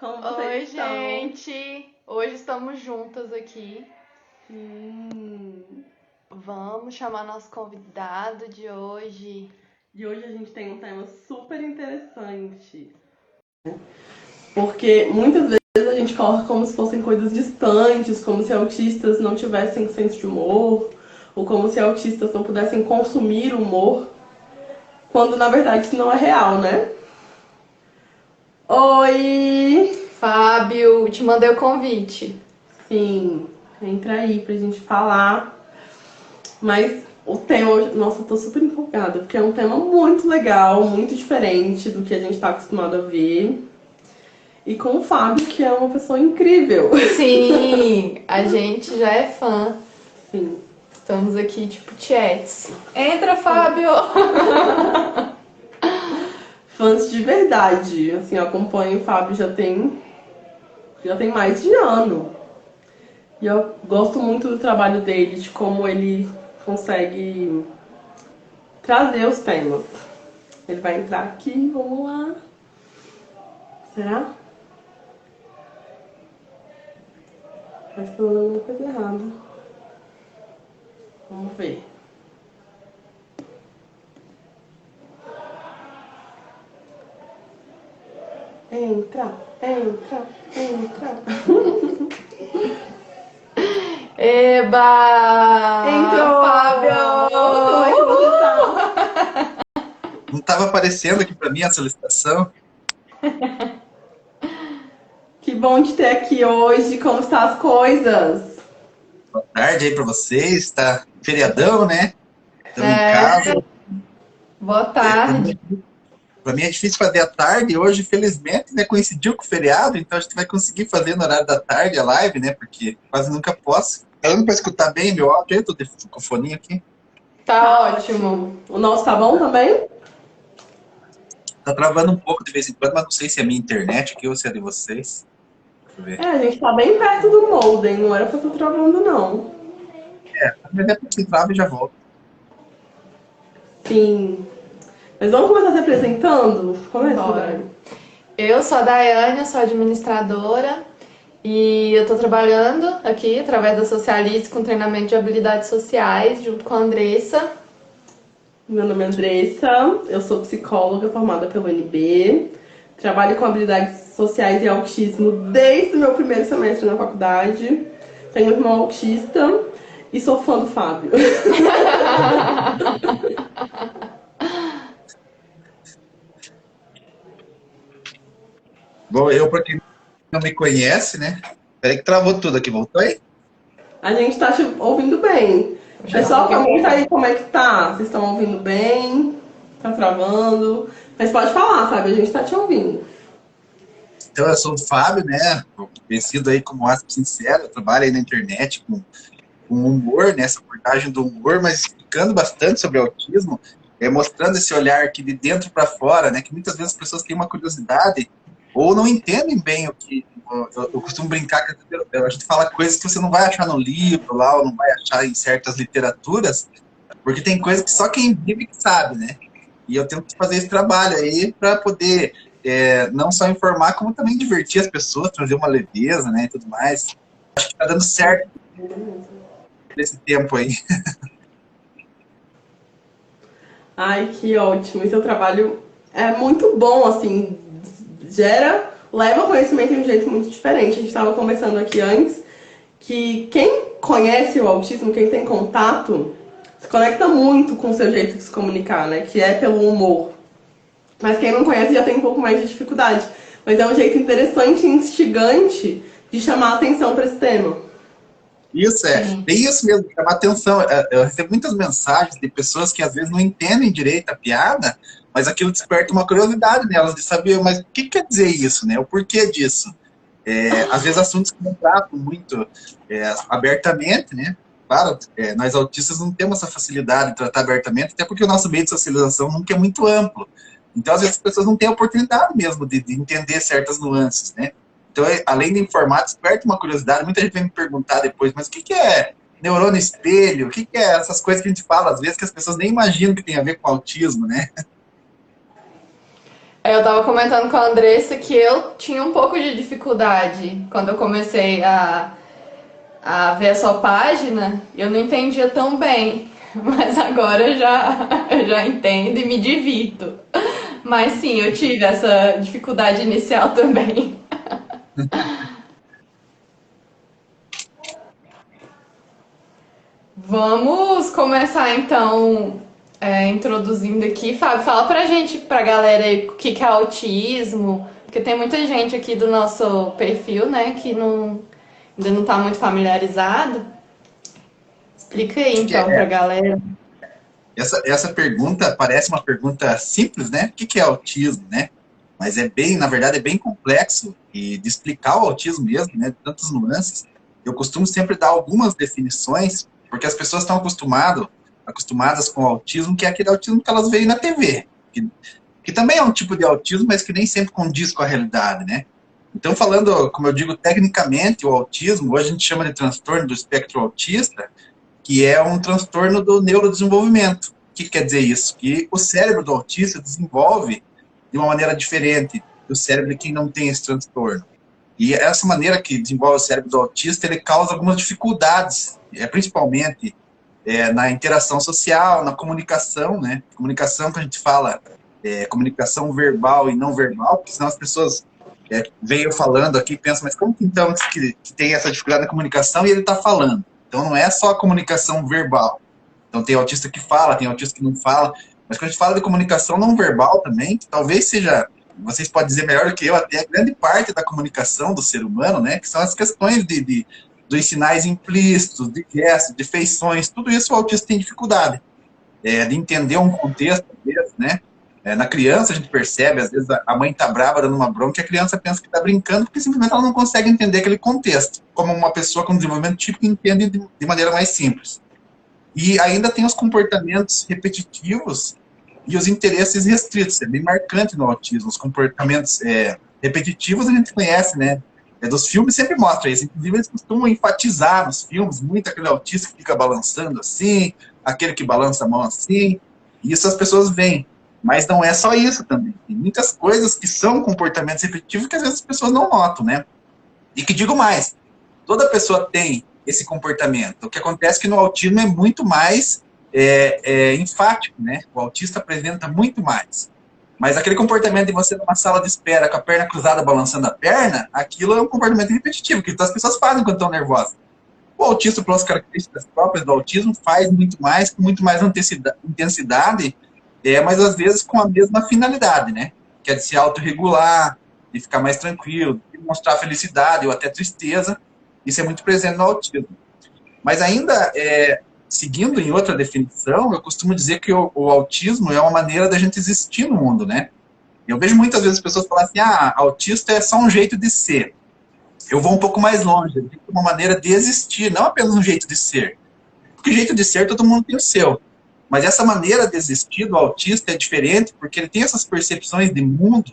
Como Oi, vocês estão? gente! Hoje estamos juntas aqui. Sim. Vamos chamar nosso convidado de hoje. E hoje a gente tem um tema super interessante. Porque muitas vezes a gente coloca como se fossem coisas distantes, como se autistas não tivessem senso de humor, ou como se autistas não pudessem consumir humor, quando na verdade isso não é real, né? Oi! Fábio, te mandei o convite. Sim, entra aí pra gente falar. Mas o tema hoje, nossa, eu tô super empolgada, porque é um tema muito legal, muito diferente do que a gente tá acostumado a ver. E com o Fábio, que é uma pessoa incrível. Sim, a gente já é fã. Sim. Estamos aqui tipo chats. Entra, Fábio! Fãs de verdade. Assim, eu acompanho o Fábio já tem mais de ano. E eu gosto muito do trabalho dele, de como ele consegue trazer os temas. Ele vai entrar aqui, vamos lá. Será? Acho que eu tô dando alguma coisa errada. Vamos ver. Entra, entra, entra. Eba! Entrou! Fábio! Como é que você tá? Não estava aparecendo aqui para mim a solicitação. Que bom te ter aqui hoje. Como estão as coisas? Boa tarde aí para vocês. Tá feriadão, né? Estamos em É, casa. boa Para tarde. mim é difícil fazer à tarde. Hoje, felizmente, né, coincidiu com o feriado, então a gente vai conseguir fazer no horário da tarde a live, né? Porque quase nunca posso. Tá dando para escutar bem meu áudio? Eu tô de fonia aqui. Tá ótimo. O nosso tá bom também? Tá travando um pouco de vez em quando, mas não sei se é a minha internet aqui ou se é de vocês. Deixa eu ver. É, a gente tá bem perto do molden. Não era pra estar travando, não. Mas é porque trava e já volta. Sim. Mas vamos começar se apresentando? Começa, Bora. Dani. Eu sou a Daiane, sou administradora e eu estou trabalhando aqui através da Socialize com treinamento de habilidades sociais junto com a Andressa. Meu nome é Andressa, eu sou psicóloga formada pelo UNB, trabalho com habilidades sociais e autismo desde o meu primeiro semestre na faculdade, tenho um irmão autista e sou fã do Fábio. Bom, eu, para quem não me conhece, né? Peraí que travou tudo aqui. Voltou aí? A gente tá te ouvindo bem. Pessoal, comenta aí como é que tá. Vocês estão ouvindo bem? Tá travando? Mas pode falar, Fábio, a gente tá te ouvindo. Então, eu sou o Fábio, né? Conhecido aí como Asp Sincero. Eu trabalho aí na internet com humor, né? Essa abordagem do humor, mas explicando bastante sobre autismo, mostrando esse olhar aqui de dentro para fora, né? Que muitas vezes as pessoas têm uma curiosidade ou não entendem bem o que. Eu costumo brincar que a gente fala coisas que você não vai achar no livro lá, ou não vai achar em certas literaturas, porque tem coisas que só quem vive que sabe, né? E eu tento fazer esse trabalho aí para poder não só informar, como também divertir as pessoas, trazer uma leveza, né, e tudo mais. Acho que tá dando certo nesse tempo aí. Ai, que ótimo. E seu trabalho é muito bom, assim, leva conhecimento de um jeito muito diferente. A gente estava conversando aqui antes que quem conhece o autismo, quem tem contato, se conecta muito com o seu jeito de se comunicar, né? Que é pelo humor. Mas quem não conhece já tem um pouco mais de dificuldade. Mas é um jeito interessante e instigante de chamar a atenção para esse tema. Isso bem isso mesmo, chamar atenção. Eu recebo muitas mensagens de pessoas que às vezes não entendem direito a piada, mas aquilo desperta uma curiosidade nelas de saber, mas o que quer dizer isso, né? O porquê disso? Às vezes assuntos que não tratam muito abertamente, né? Claro, nós autistas não temos essa facilidade de tratar abertamente, até porque o nosso meio de socialização nunca é muito amplo. Então, às vezes, as pessoas não têm a oportunidade mesmo de entender certas nuances, né? Então, além de informar, desperta uma curiosidade. Muita gente vem me perguntar depois, mas o que é neurônio espelho? O que é essas coisas que a gente fala, às vezes, que as pessoas nem imaginam que tem a ver com autismo, né? Eu tava comentando com a Andressa que eu tinha um pouco de dificuldade quando eu comecei a ver a sua página, eu não entendia tão bem, mas agora eu já entendo e me divirto. Mas sim, eu tive essa dificuldade inicial também. Vamos começar então, introduzindo aqui. Fábio, fala pra gente, pra galera aí, o que que é autismo, porque tem muita gente aqui do nosso perfil, né, que ainda não tá muito familiarizado. Explica aí Acho que então pra galera. essa pergunta parece uma pergunta simples, né? O que é autismo, né? Mas na verdade, é bem complexo e de explicar o autismo mesmo, né? De tantas nuances. Eu costumo sempre dar algumas definições, porque as pessoas estão acostumadas com o autismo, que é aquele autismo que elas veem na TV, que também é um tipo de autismo, mas que nem sempre condiz com a realidade, né? Então, falando, como eu digo, tecnicamente, o autismo, hoje a gente chama de transtorno do espectro autista, que é um transtorno do neurodesenvolvimento. O que quer dizer isso? Que o cérebro do autista desenvolve de uma maneira diferente do cérebro de quem não tem esse transtorno. E essa maneira que desenvolve o cérebro do autista, ele causa algumas dificuldades, principalmente na interação social, na comunicação, né? Comunicação que a gente fala, comunicação verbal e não verbal, porque senão as pessoas veem eu falando aqui e pensam, mas como que então que tem essa dificuldade na comunicação e ele está falando? Então não é só a comunicação verbal. Então tem autista que fala, tem autista que não fala, mas quando a gente fala de comunicação não verbal também, que talvez seja, vocês podem dizer melhor do que eu, até grande parte da comunicação do ser humano, né, que são as questões dos sinais implícitos, de gestos, de feições, tudo isso o autista tem dificuldade de entender um contexto, às vezes, né. Na criança a gente percebe, às vezes a mãe tá brava dando uma bronca e a criança pensa que tá brincando porque simplesmente ela não consegue entender aquele contexto, como uma pessoa com desenvolvimento típico entende de maneira mais simples. E ainda tem os comportamentos repetitivos e os interesses restritos, é bem marcante no autismo. Os comportamentos repetitivos a gente conhece, né? Dos filmes sempre mostra isso, inclusive eles costumam enfatizar nos filmes muito aquele autista que fica balançando assim, aquele que balança a mão assim, e isso as pessoas veem. Mas não é só isso também. Tem muitas coisas que são comportamentos repetitivos que às vezes as pessoas não notam, né? E que digo mais, toda pessoa tem esse comportamento. O que acontece é que no autismo é muito mais enfático, né? O autista apresenta muito mais. Mas aquele comportamento de você numa sala de espera com a perna cruzada balançando a perna, aquilo é um comportamento repetitivo, que as pessoas fazem quando estão nervosas. O autista, pelas características próprias do autismo, faz muito mais, com muito mais intensidade, mas às vezes com a mesma finalidade, né? Que é de se autorregular, de ficar mais tranquilo, de mostrar felicidade ou até tristeza. Isso é muito presente no autismo. Mas ainda, seguindo em outra definição, eu costumo dizer que o autismo é uma maneira da gente existir no mundo, né? Eu vejo muitas vezes as pessoas falarem assim, autista é só um jeito de ser. Eu vou um pouco mais longe, eu digo uma maneira de existir, não apenas um jeito de ser. Porque jeito de ser, todo mundo tem o seu. Mas essa maneira de existir do autista é diferente, porque ele tem essas percepções de mundo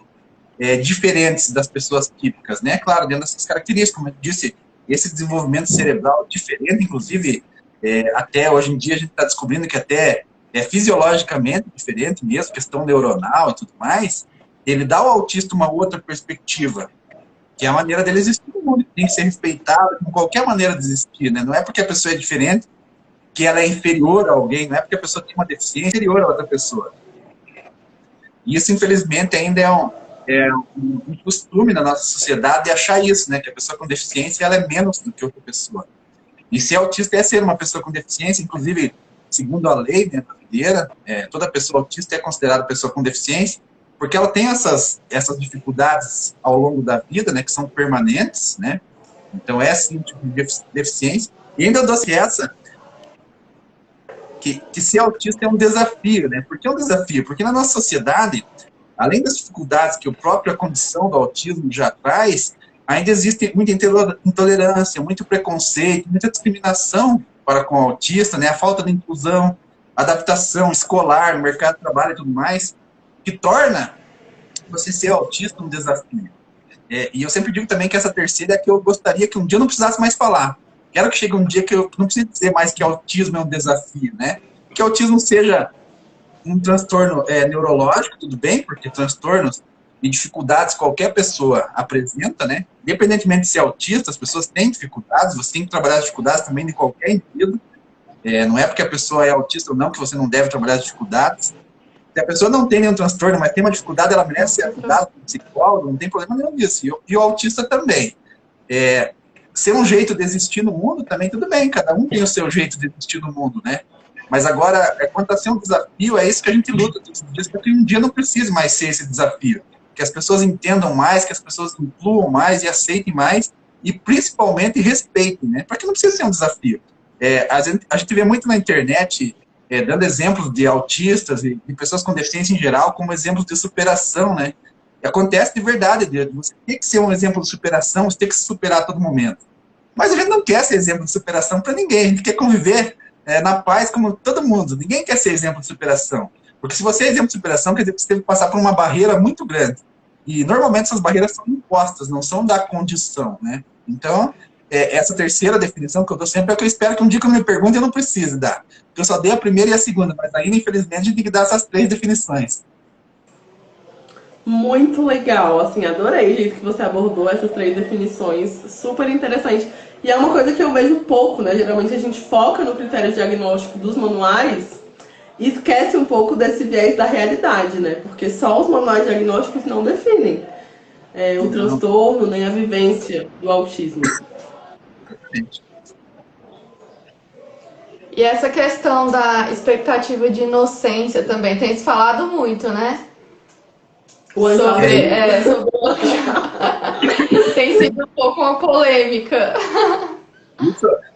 diferentes das pessoas típicas, né? Claro, dentro dessas características, como eu disse, esse desenvolvimento cerebral diferente, inclusive, até hoje em dia a gente está descobrindo que até fisiologicamente diferente mesmo, questão neuronal e tudo mais, ele dá ao autista uma outra perspectiva, que é a maneira dele existir no mundo, tem que ser respeitado com qualquer maneira de existir, né? Não é porque a pessoa é diferente que ela é inferior a alguém, não é porque a pessoa tem uma deficiência inferior a outra pessoa. E isso, infelizmente, ainda é um costume na nossa sociedade achar isso, né? Que a pessoa com deficiência ela é menos do que outra pessoa. E ser autista é ser uma pessoa com deficiência, inclusive, segundo a lei, né, brasileira, toda pessoa autista é considerada pessoa com deficiência, porque ela tem essas dificuldades ao longo da vida, né, que são permanentes, né? Então é sim um tipo de deficiência. E ainda dou essa que ser autista é um desafio, né? Por que é um desafio? Porque na nossa sociedade, além das dificuldades que a própria condição do autismo já traz, ainda existe muita intolerância, muito preconceito, muita discriminação para com o autista, né? A falta de inclusão, adaptação escolar, mercado de trabalho e tudo mais, que torna você ser autista um desafio. E eu sempre digo também que essa terceira é que eu gostaria que um dia eu não precisasse mais falar. Quero que chegue um dia que eu não precise dizer mais que autismo é um desafio, né? Que autismo seja um transtorno neurológico, tudo bem, porque transtornos e dificuldades que qualquer pessoa apresenta, né? Independentemente de ser autista, as pessoas têm dificuldades, você tem que trabalhar as dificuldades também de qualquer indivíduo. Não é porque a pessoa é autista ou não que você não deve trabalhar as dificuldades. Se a pessoa não tem nenhum transtorno, mas tem uma dificuldade, ela merece ser ajudada por um psicólogo, não tem problema nenhum disso. E o autista também. Ser um jeito de existir no mundo também, tudo bem, cada um tem o seu jeito de existir no mundo, né? Mas agora, quanto a ser um desafio, é isso que a gente luta todos os dias, para que um dia não precise mais ser esse desafio. Que as pessoas entendam mais, que as pessoas incluam mais e aceitem mais, e principalmente respeitem, né? Porque não precisa ser um desafio. A gente vê muito na internet, dando exemplos de autistas e de pessoas com deficiência em geral, como exemplos de superação, né? E acontece de verdade, você tem que ser um exemplo de superação, você tem que se superar a todo momento. Mas a gente não quer ser exemplo de superação para ninguém, a gente quer conviver na paz como todo mundo. Ninguém quer ser exemplo de superação. Porque se você é exemplo de superação, quer dizer que você teve que passar por uma barreira muito grande. E normalmente essas barreiras são impostas, não são da condição, né? Então, essa terceira definição que eu dou sempre é que eu espero que um dia que eu me pergunte eu não precise dar. Porque eu só dei a primeira e a segunda, mas ainda, infelizmente, a gente tem que dar essas 3 definições. Muito legal, assim, adorei o jeito que você abordou essas 3 definições, super interessante. E é uma coisa que eu vejo pouco, né? Geralmente a gente foca no critério diagnóstico dos manuais e esquece um pouco desse viés da realidade, né? Porque só os manuais diagnósticos não definem o transtorno nem a vivência do autismo. E essa questão da expectativa de inocência também tem se falado muito, né? Sobre tem sido um pouco uma polêmica.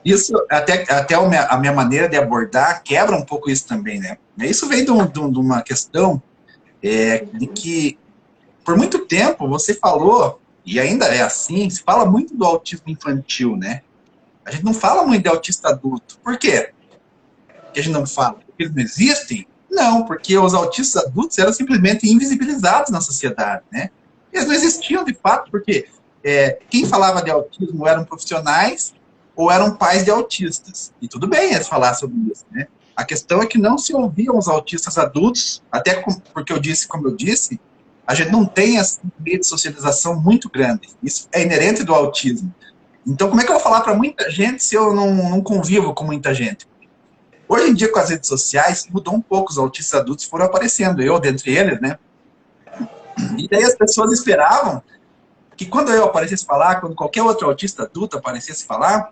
Isso até a minha maneira de abordar quebra um pouco isso também, né? Isso vem de uma questão de que, por muito tempo, você falou, e ainda é assim, se fala muito do autismo infantil, né? A gente não fala muito de autista adulto. Por quê? Que a gente não fala? Porque eles não existem? Não, porque os autistas adultos eram simplesmente invisibilizados na sociedade, né? Eles não existiam de fato, porque quem falava de autismo eram profissionais ou eram pais de autistas. E tudo bem eles falar sobre isso, né? A questão é que não se ouviam os autistas adultos, até porque como eu disse, a gente não tem esse meio de socialização muito grande. Isso é inerente do autismo. Então, como é que eu vou falar para muita gente se eu não convivo com muita gente? Hoje em dia, com as redes sociais, mudou um pouco, os autistas adultos foram aparecendo, eu dentre eles, né? E daí as pessoas esperavam que quando eu aparecesse falar, quando qualquer outro autista adulto aparecesse falar,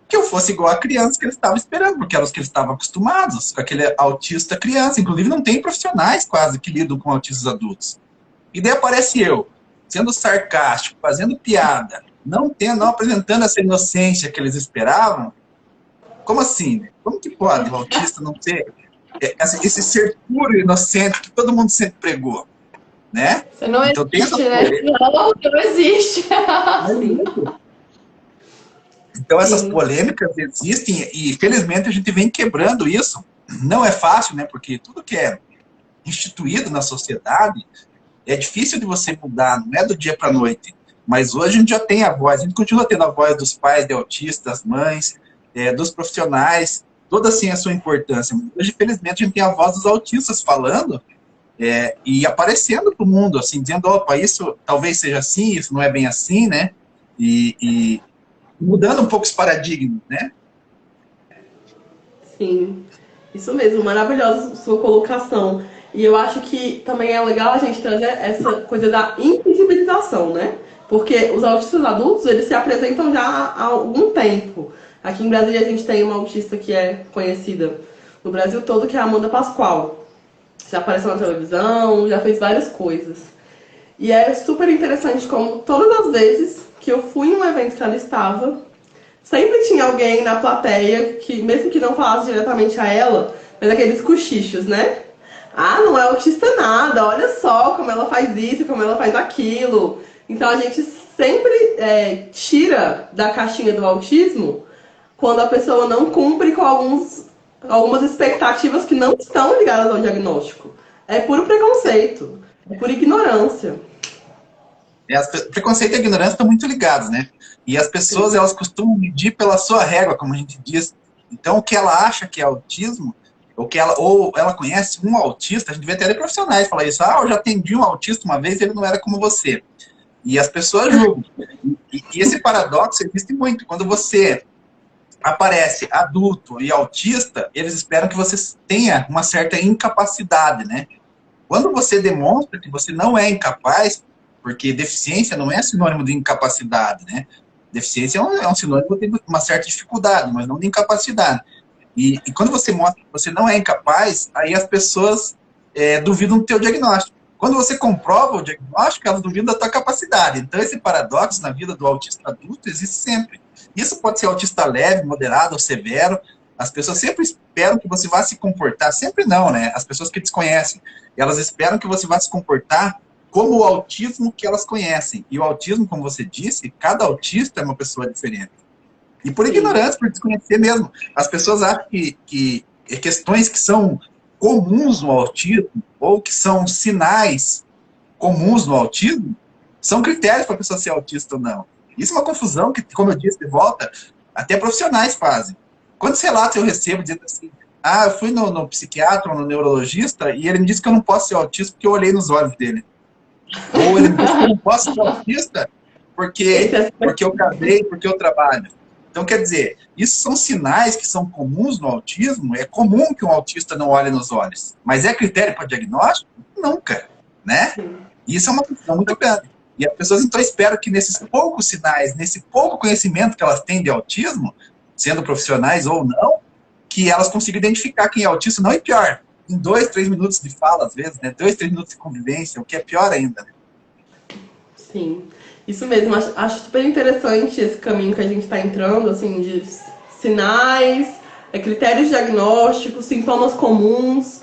que eu fosse igual a criança que eles estavam esperando, porque eram os que eles estavam acostumados, com aquele autista criança. Inclusive, não tem profissionais quase que lidam com autistas adultos. E daí aparece eu, sendo sarcástico, fazendo piada, não apresentando essa inocência que eles esperavam. Como assim? Como que pode o autista não ter esse ser puro e inocente que todo mundo sempre pregou? Né? Você não então, existe, né? Não existe. Então, essas polêmicas existem e, felizmente, a gente vem quebrando isso. Não é fácil, né? Porque tudo que é instituído na sociedade é difícil de você mudar, não é do dia para a noite. Mas hoje a gente já tem a voz, a gente continua tendo a voz dos pais de autistas, das mães, dos profissionais, toda assim a sua importância. Hoje, felizmente, a gente tem a voz dos autistas falando e aparecendo para o mundo, assim, dizendo, opa, isso talvez seja assim, isso não é bem assim, né? E mudando um pouco os paradigmas, né? Sim, isso mesmo, maravilhosa sua colocação. E eu acho que também é legal a gente trazer essa coisa da invisibilização, né? Porque os autistas adultos, eles se apresentam já há algum tempo. Aqui em Brasília a gente tem uma autista que é conhecida no Brasil todo, que é a Amanda Pascoal. Já apareceu na televisão, já fez várias coisas. E é super interessante como todas as vezes que eu fui em um evento que ela estava, sempre tinha alguém na plateia que, mesmo que não falasse diretamente a ela, mas aqueles cochichos, né? Ah, não é autista nada, olha só como ela faz isso, como ela faz aquilo. Então a gente sempre tira da caixinha do autismo quando a pessoa não cumpre com algumas expectativas que não estão ligadas ao diagnóstico. É puro preconceito, é pura ignorância. Preconceito e ignorância estão muito ligados, né? E as pessoas, elas costumam medir pela sua régua, como a gente diz. Então, o que ela acha que é autismo, ou ela conhece um autista, a gente vê até profissionais falar isso, eu já atendi um autista uma vez, ele não era como você. E as pessoas julgam. E esse paradoxo existe muito. Quando você aparece adulto e autista, eles esperam que você tenha uma certa incapacidade, né? Quando você demonstra que você não é incapaz, porque deficiência não é sinônimo de incapacidade, né? Deficiência é um sinônimo de uma certa dificuldade, mas não de incapacidade. E quando você mostra que você não é incapaz, aí as pessoas duvidam do teu diagnóstico. Quando você comprova o diagnóstico, elas duvidam da tua capacidade. Então, esse paradoxo na vida do autista adulto existe sempre. Isso pode ser autista leve, moderado ou severo. As pessoas sempre esperam que você vá se comportar, sempre não, né? As pessoas que desconhecem, elas esperam que você vá se comportar como o autismo que elas conhecem. E o autismo, como você disse, cada autista é uma pessoa diferente. E por ignorância, por desconhecer mesmo. As pessoas acham que questões que são comuns no autismo, ou que são sinais comuns no autismo, são critérios para a pessoa ser autista ou não. Isso é uma confusão que, como eu disse, de volta, até profissionais fazem. Quantos relatos eu recebo dizendo assim, eu fui no psiquiatra ou no neurologista e ele me disse que eu não posso ser autista porque eu olhei nos olhos dele. Ou ele me disse que eu não posso ser autista porque eu casei, porque eu trabalho. Então, quer dizer, isso são sinais que são comuns no autismo. É comum que um autista não olhe nos olhos. Mas é critério para diagnóstico? Nunca, né? E isso é uma questão muito grande. E as pessoas, então, esperam que nesses poucos sinais, nesse pouco conhecimento que elas têm de autismo, sendo profissionais ou não, que elas consigam identificar quem é autista, não é pior. Em 2, 3 minutos de fala, às vezes, né? 2, 3 minutos de convivência, o que é pior ainda, né? Sim, isso mesmo. Acho super interessante esse caminho que a gente está entrando, assim, de sinais, critérios diagnósticos, sintomas comuns.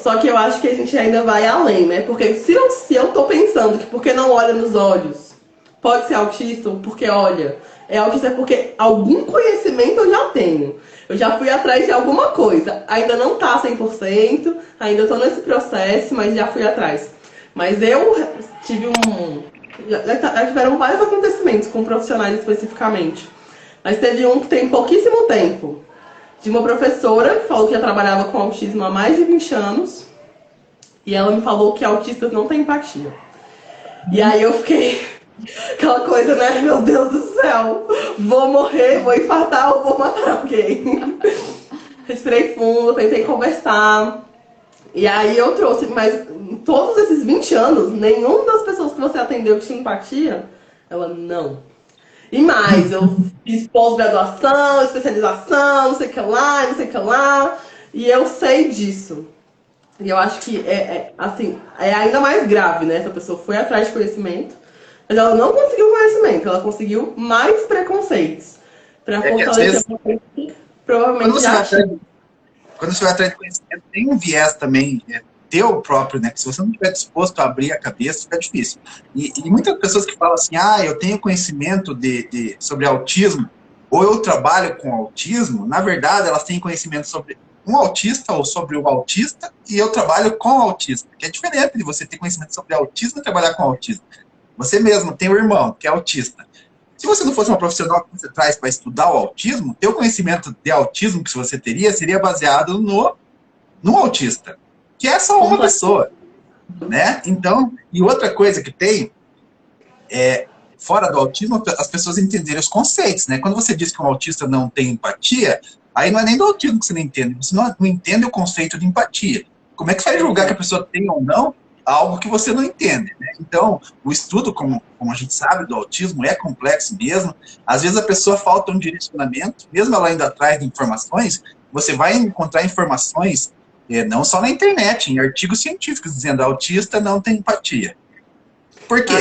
Só que eu acho que a gente ainda vai além, né? Porque se eu tô pensando que porque não olha nos olhos, pode ser autista, porque olha, autista é porque algum conhecimento eu já tenho. Eu já fui atrás de alguma coisa. Ainda não tá 100%, ainda tô nesse processo, mas já fui atrás. Mas eu tive já tiveram vários acontecimentos com profissionais especificamente. Mas teve um que tem pouquíssimo tempo, de uma professora que falou que já trabalhava com autismo há mais de 20 anos. E ela me falou que autistas não têm empatia. E aí eu fiquei aquela coisa, né? Meu Deus do céu, vou morrer, vou infartar ou vou matar alguém. Respirei fundo, tentei conversar. E aí eu trouxe, mas em todos esses 20 anos, nenhuma das pessoas que você atendeu tinha empatia? Ela, não. E mais, eu fiz pós-graduação, especialização, não sei o que lá, não sei o que lá. E eu sei disso. E eu acho que assim, é ainda mais grave, né? Essa pessoa foi atrás de conhecimento, mas ela não conseguiu conhecimento, ela conseguiu mais preconceitos. Para fortalecer a que provavelmente já tinha. Quando você vai atrás de conhecimento, tem um viés também teu próprio, né? Que se você não estiver disposto a abrir a cabeça, fica difícil. E muitas pessoas que falam assim, eu tenho conhecimento sobre autismo, ou eu trabalho com autismo, na verdade, elas têm conhecimento sobre um autista ou sobre o autista, e eu trabalho com autista, que é diferente de você ter conhecimento sobre autismo e trabalhar com autismo. Você mesmo tem um irmão que é autista. Se você não fosse uma profissional que você traz para estudar o autismo, teu conhecimento de autismo que você teria seria baseado no autista, que é só uma pessoa, né? Então, e outra coisa que tem, fora do autismo, as pessoas entenderem os conceitos, né? Quando você diz que um autista não tem empatia, aí não é nem do autismo que você não entende, você não entende o conceito de empatia. Como é que você vai julgar que a pessoa tem ou não algo que você não entende, né? Então, o estudo, como a gente sabe, do autismo é complexo mesmo. Às vezes a pessoa falta um direcionamento, mesmo ela indo atrás de informações, você vai encontrar informações, não só na internet, em artigos científicos, dizendo autista não tem empatia. Por quê?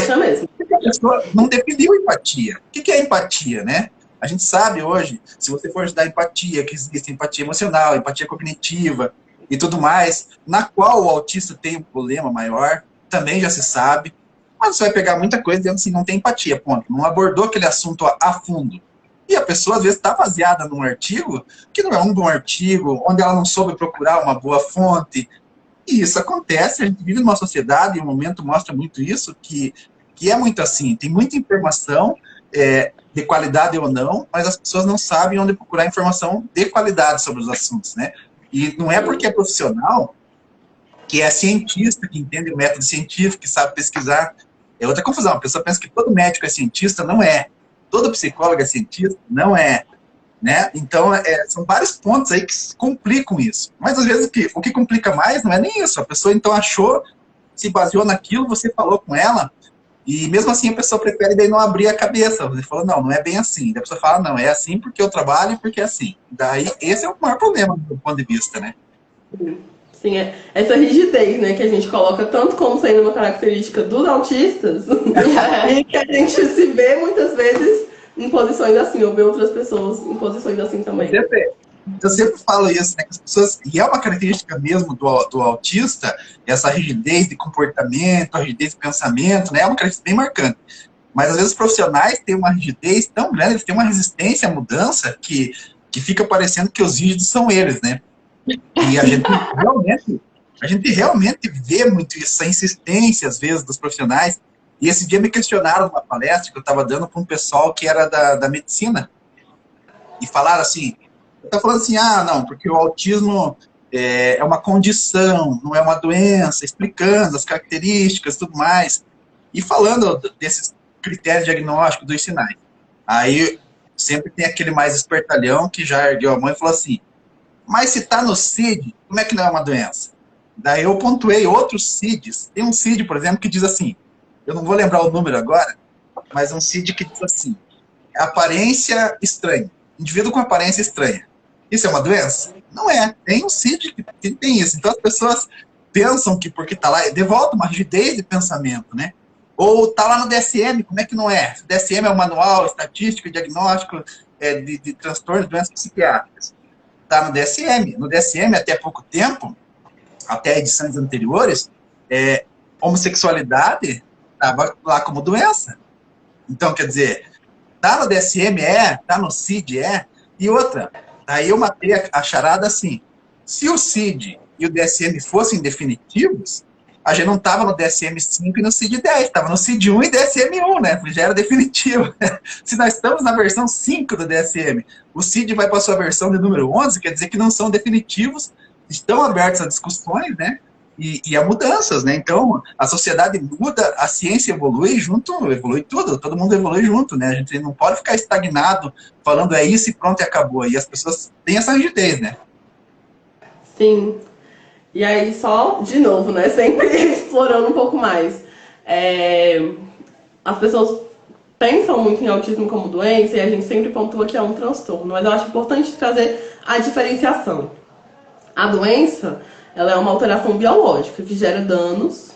Porque a pessoa não definiu empatia. O que é empatia, né? A gente sabe hoje, se você for estudar empatia, que existe empatia emocional, empatia cognitiva, e tudo mais, na qual o autista tem um problema maior, também já se sabe, mas você vai pegar muita coisa dizendo assim, não tem empatia, ponto. Não abordou aquele assunto a fundo. E a pessoa, às vezes, está baseada num artigo que não é um bom artigo, onde ela não soube procurar uma boa fonte. E isso acontece, a gente vive numa sociedade, e o momento mostra muito isso, que é muito assim, tem muita informação, de qualidade ou não, mas as pessoas não sabem onde procurar informação de qualidade sobre os assuntos, né? E não é porque é profissional que é cientista, que entende o método científico, que sabe pesquisar. É outra confusão. A pessoa pensa que todo médico é cientista, não é. Todo psicólogo é cientista, não é. Né? Então, são vários pontos aí que complicam isso. Mas, às vezes, o que complica mais não é nem isso. A pessoa, então, achou, se baseou naquilo, você falou com ela, e mesmo assim a pessoa prefere daí não abrir a cabeça. Você falou, não, não é bem assim. Daí a pessoa fala, não, é assim porque eu trabalho e porque é assim. Daí, esse é o maior problema do ponto de vista, né? Sim, essa rigidez, né, que a gente coloca tanto como sendo uma característica dos autistas, e que a gente se vê muitas vezes em posições assim, ou vê outras pessoas em posições assim também. Eu sempre falo isso, né, que as pessoas, e é uma característica mesmo do autista, essa rigidez de comportamento, a rigidez de pensamento, né, é uma característica bem marcante. Mas às vezes os profissionais têm uma rigidez tão grande, eles têm uma resistência à mudança que fica parecendo que os rígidos são eles, né? E a gente realmente vê muito isso, essa insistência, às vezes, dos profissionais. E esse dia me questionaram numa palestra que eu estava dando para um pessoal que era da medicina. E falaram assim, eu estava falando assim, não, porque o autismo é uma condição, não é uma doença, explicando as características e tudo mais. E falando desses critérios diagnósticos, dos sinais. Aí sempre tem aquele mais espertalhão que já ergueu a mão e falou assim, mas se está no CID, como é que não é uma doença? Daí eu pontuei outros CIDs. Tem um CID, por exemplo, que diz assim, eu não vou lembrar o número agora, mas um CID que diz assim, aparência estranha, indivíduo com aparência estranha. Isso é uma doença? Não é. Tem um CID que tem isso. Então as pessoas pensam que porque está lá, devolve uma rigidez de pensamento, né? Ou está lá no DSM, como é que não é? O DSM é o Manual Estatístico e Diagnóstico de Transtornos e Doenças Psiquiátricas. Está no DSM. No DSM, até pouco tempo, até edições anteriores, homossexualidade estava lá como doença. Então, quer dizer, está no DSM, está no CID, e outra, aí eu matei a charada assim, se o CID e o DSM fossem definitivos, a gente não estava no DSM-5 e no CID-10, estava no CID-1 e DSM-1, né? Já era definitivo. Se nós estamos na versão 5 do DSM, o CID vai para a sua versão de número 11, quer dizer que não são definitivos, estão abertos a discussões, né? E a mudanças, né? Então, a sociedade muda, a ciência evolui junto, evolui tudo, todo mundo evolui junto, né? A gente não pode ficar estagnado falando é isso e pronto e acabou. E as pessoas têm essa rigidez, né? Sim. E aí, só, de novo, né? Sempre explorando um pouco mais. As pessoas pensam muito em autismo como doença e a gente sempre pontua que é um transtorno. Mas eu acho importante trazer a diferenciação. A doença, ela é uma alteração biológica que gera danos.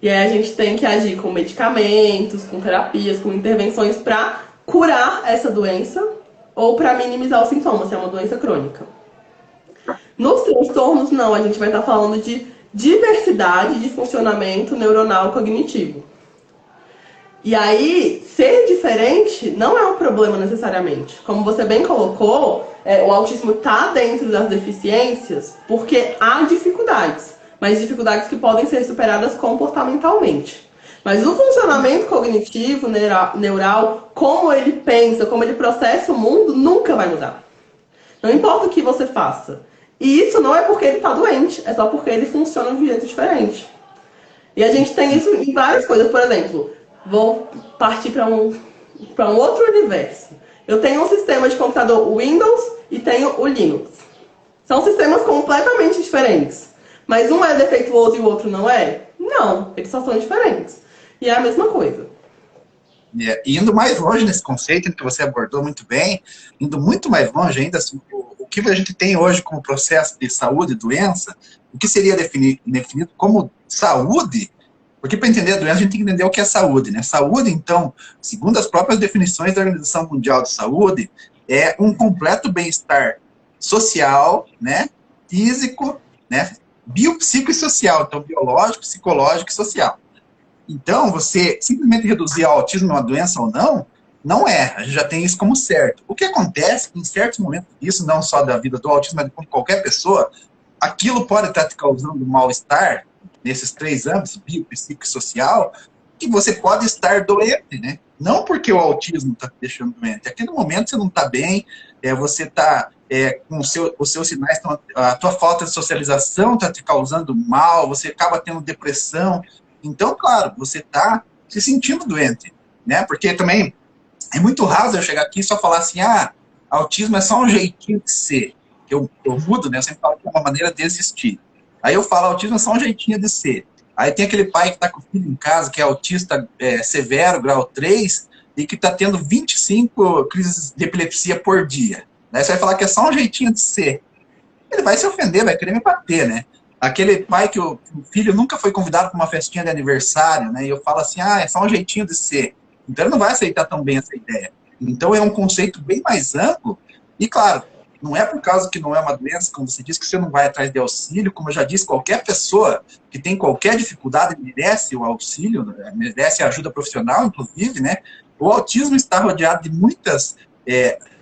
E aí a gente tem que agir com medicamentos, com terapias, com intervenções para curar essa doença ou para minimizar os sintomas, se é uma doença crônica. Nos transtornos, não, a gente vai estar falando de diversidade de funcionamento neuronal cognitivo. E aí, ser diferente não é um problema necessariamente. Como você bem colocou, o autismo está dentro das deficiências porque há dificuldades, mas dificuldades que podem ser superadas comportamentalmente. Mas o funcionamento cognitivo, neural, como ele pensa, como ele processa o mundo, nunca vai mudar. Não importa o que você faça. E isso não é porque ele está doente, é só porque ele funciona de um jeito diferente. E a gente tem isso em várias coisas. Por exemplo, vou partir para um outro universo. Eu tenho um sistema de computador Windows e tenho o Linux. São sistemas completamente diferentes. Mas um é defeituoso e o outro não é? Não, eles só são diferentes. E é a mesma coisa. Indo mais longe nesse conceito que você abordou muito bem, indo muito mais longe ainda, assim, o que a gente tem hoje como processo de saúde e doença, o que seria definido como saúde, porque para entender a doença a gente tem que entender o que é saúde, né? Saúde, então, segundo as próprias definições da Organização Mundial de Saúde, é um completo bem-estar social, né? Físico, né? Biopsico e social, então biológico, psicológico e social. Então, você simplesmente reduzir o autismo a uma doença ou não, não é. A gente já tem isso como certo. O que acontece, em certos momentos, isso não só da vida do autismo, mas de qualquer pessoa, aquilo pode estar te causando mal-estar nesses 3 âmbitos, bio, psíquico e social, que você pode estar doente, né? Não porque o autismo está te deixando doente. Aquele momento você não está bem, você está com os seus sinais, a tua falta de socialização está te causando mal, você acaba tendo depressão. Então, claro, você está se sentindo doente, né? Porque também é muito raso eu chegar aqui e só falar assim, autismo é só um jeitinho de ser. Eu mudo, né? Eu sempre falo que é uma maneira de existir. Aí eu falo, autismo é só um jeitinho de ser. Aí tem aquele pai que está com o filho em casa, que é autista severo, grau 3, e que está tendo 25 crises de epilepsia por dia. Daí você vai falar que é só um jeitinho de ser. Ele vai se ofender, vai querer me bater, né? Aquele pai que o filho nunca foi convidado para uma festinha de aniversário, né? E eu falo assim, é só um jeitinho de ser. Então ele não vai aceitar tão bem essa ideia. Então é um conceito bem mais amplo. E claro, não é por causa que não é uma doença, como você disse, que você não vai atrás de auxílio. Como eu já disse, qualquer pessoa que tem qualquer dificuldade merece o auxílio, merece a ajuda profissional, inclusive, né? O autismo está rodeado de muitas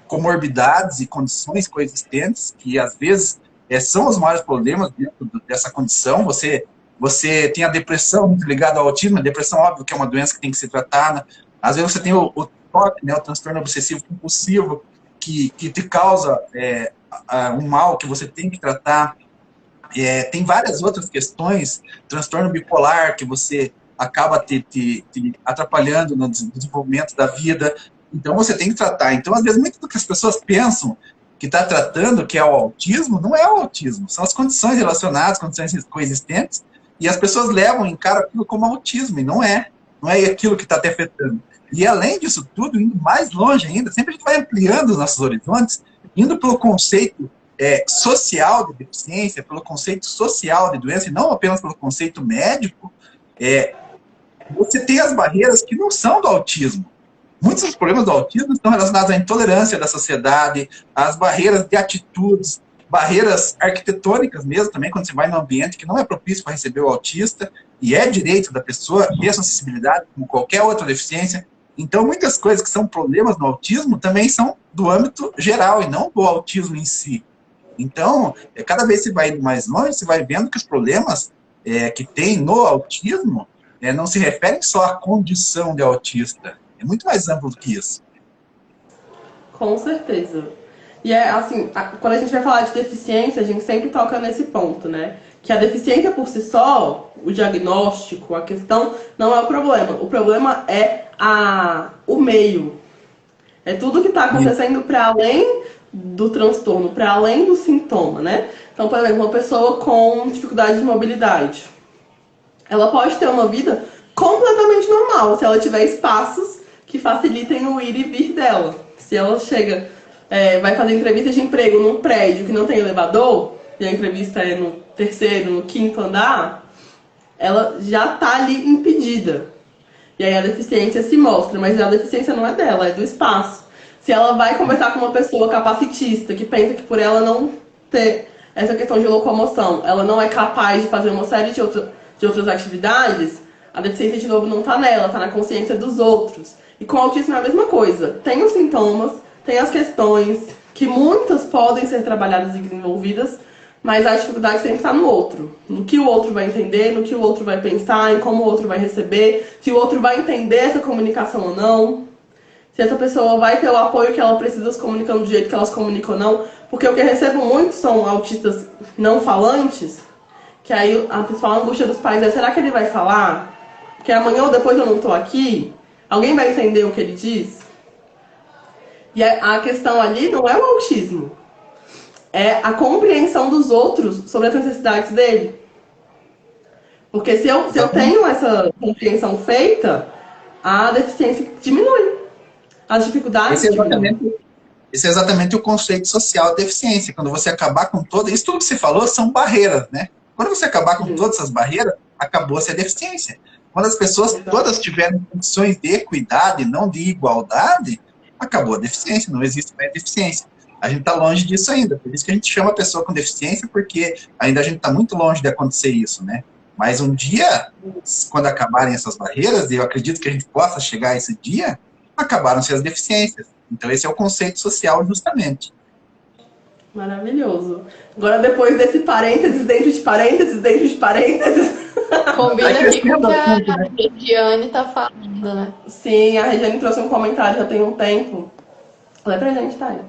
comorbidades e condições coexistentes, que às vezes são os maiores problemas dentro dessa condição. Você tem a depressão muito ligada ao autismo. A depressão, óbvio, que é uma doença que tem que ser tratada. Às vezes você tem o TOC, né, o transtorno obsessivo compulsivo, que te causa um mal que você tem que tratar. Tem várias outras questões, transtorno bipolar, que você acaba te atrapalhando no desenvolvimento da vida. Então você tem que tratar. Então, às vezes, muito do que as pessoas pensam que está tratando, que é o autismo, não é o autismo. São as condições relacionadas, condições coexistentes, e as pessoas levam em cara aquilo como autismo, e não é. Não é aquilo que está te afetando. E além disso tudo, indo mais longe ainda, sempre a gente vai ampliando os nossos horizontes, indo pelo conceito social de deficiência, pelo conceito social de doença, e não apenas pelo conceito médico, você tem as barreiras que não são do autismo. Muitos dos problemas do autismo estão relacionados à intolerância da sociedade, às barreiras de atitudes, barreiras arquitetônicas mesmo, também, quando você vai num ambiente que não é propício para receber o autista, e é direito da pessoa ter essa acessibilidade, como qualquer outra deficiência. Então, muitas coisas que são problemas no autismo também são do âmbito geral, e não do autismo em si. Então, cada vez que você vai indo mais longe, você vai vendo que os problemas que tem no autismo não se referem só à condição de autista. É muito mais amplo do que isso. Com certeza. E assim, quando a gente vai falar de deficiência, a gente sempre toca nesse ponto, né? Que a deficiência por si só, o diagnóstico, a questão, não é o problema. O problema é o meio. É tudo que está acontecendo para além do transtorno, para além do sintoma, né? Então, por exemplo, uma pessoa com dificuldade de mobilidade, ela pode ter uma vida completamente normal, se ela tiver espaços que facilitem o ir e vir dela. Se ela chega, vai fazer entrevista de emprego num prédio que não tem elevador, e a entrevista é no 3º, no 5º andar, ela já está ali impedida. E aí a deficiência se mostra, mas a deficiência não é dela, é do espaço. Se ela vai conversar com uma pessoa capacitista, que pensa que por ela não ter essa questão de locomoção, ela não é capaz de fazer uma série de outras atividades, a deficiência, de novo, não está nela, está na consciência dos outros. E com o autismo é a mesma coisa. Tem os sintomas, tem as questões, que muitas podem ser trabalhadas e desenvolvidas, mas a dificuldade sempre está no outro. No que o outro vai entender, no que o outro vai pensar, em como o outro vai receber, se o outro vai entender essa comunicação ou não, se essa pessoa vai ter o apoio que ela precisa se comunicando do jeito que elas comunicam ou não. Porque o que eu recebo muito são autistas não falantes, que aí a principal angústia dos pais é: será que ele vai falar? Porque amanhã ou depois eu não estou aqui? Alguém vai entender o que ele diz? E a questão ali não é o autismo. É a compreensão dos outros sobre as necessidades dele. Porque se eu tenho essa compreensão feita, a deficiência diminui. As dificuldades diminuem. Esse é exatamente o conceito social de deficiência. Quando você acabar com isso tudo que você falou são barreiras, né? Quando você acabar com todas essas barreiras, acabou-se a deficiência. Quando as pessoas todas tiverem condições de equidade, não de igualdade, acabou a deficiência, não existe mais deficiência. A gente está longe disso ainda, por isso que a gente chama a pessoa com deficiência, porque ainda a gente está muito longe de acontecer isso, né? Mas um dia, quando acabarem essas barreiras, e eu acredito que a gente possa chegar a esse dia, acabaram-se as deficiências. Então esse é o conceito social, justamente. Maravilhoso. Agora, depois desse parênteses, dentro de parênteses, dentro de parênteses... Combina aqui com o que a Regiane tá falando, né? Sim, a Regiane trouxe um comentário já tem um tempo. Lê pra gente, Thay.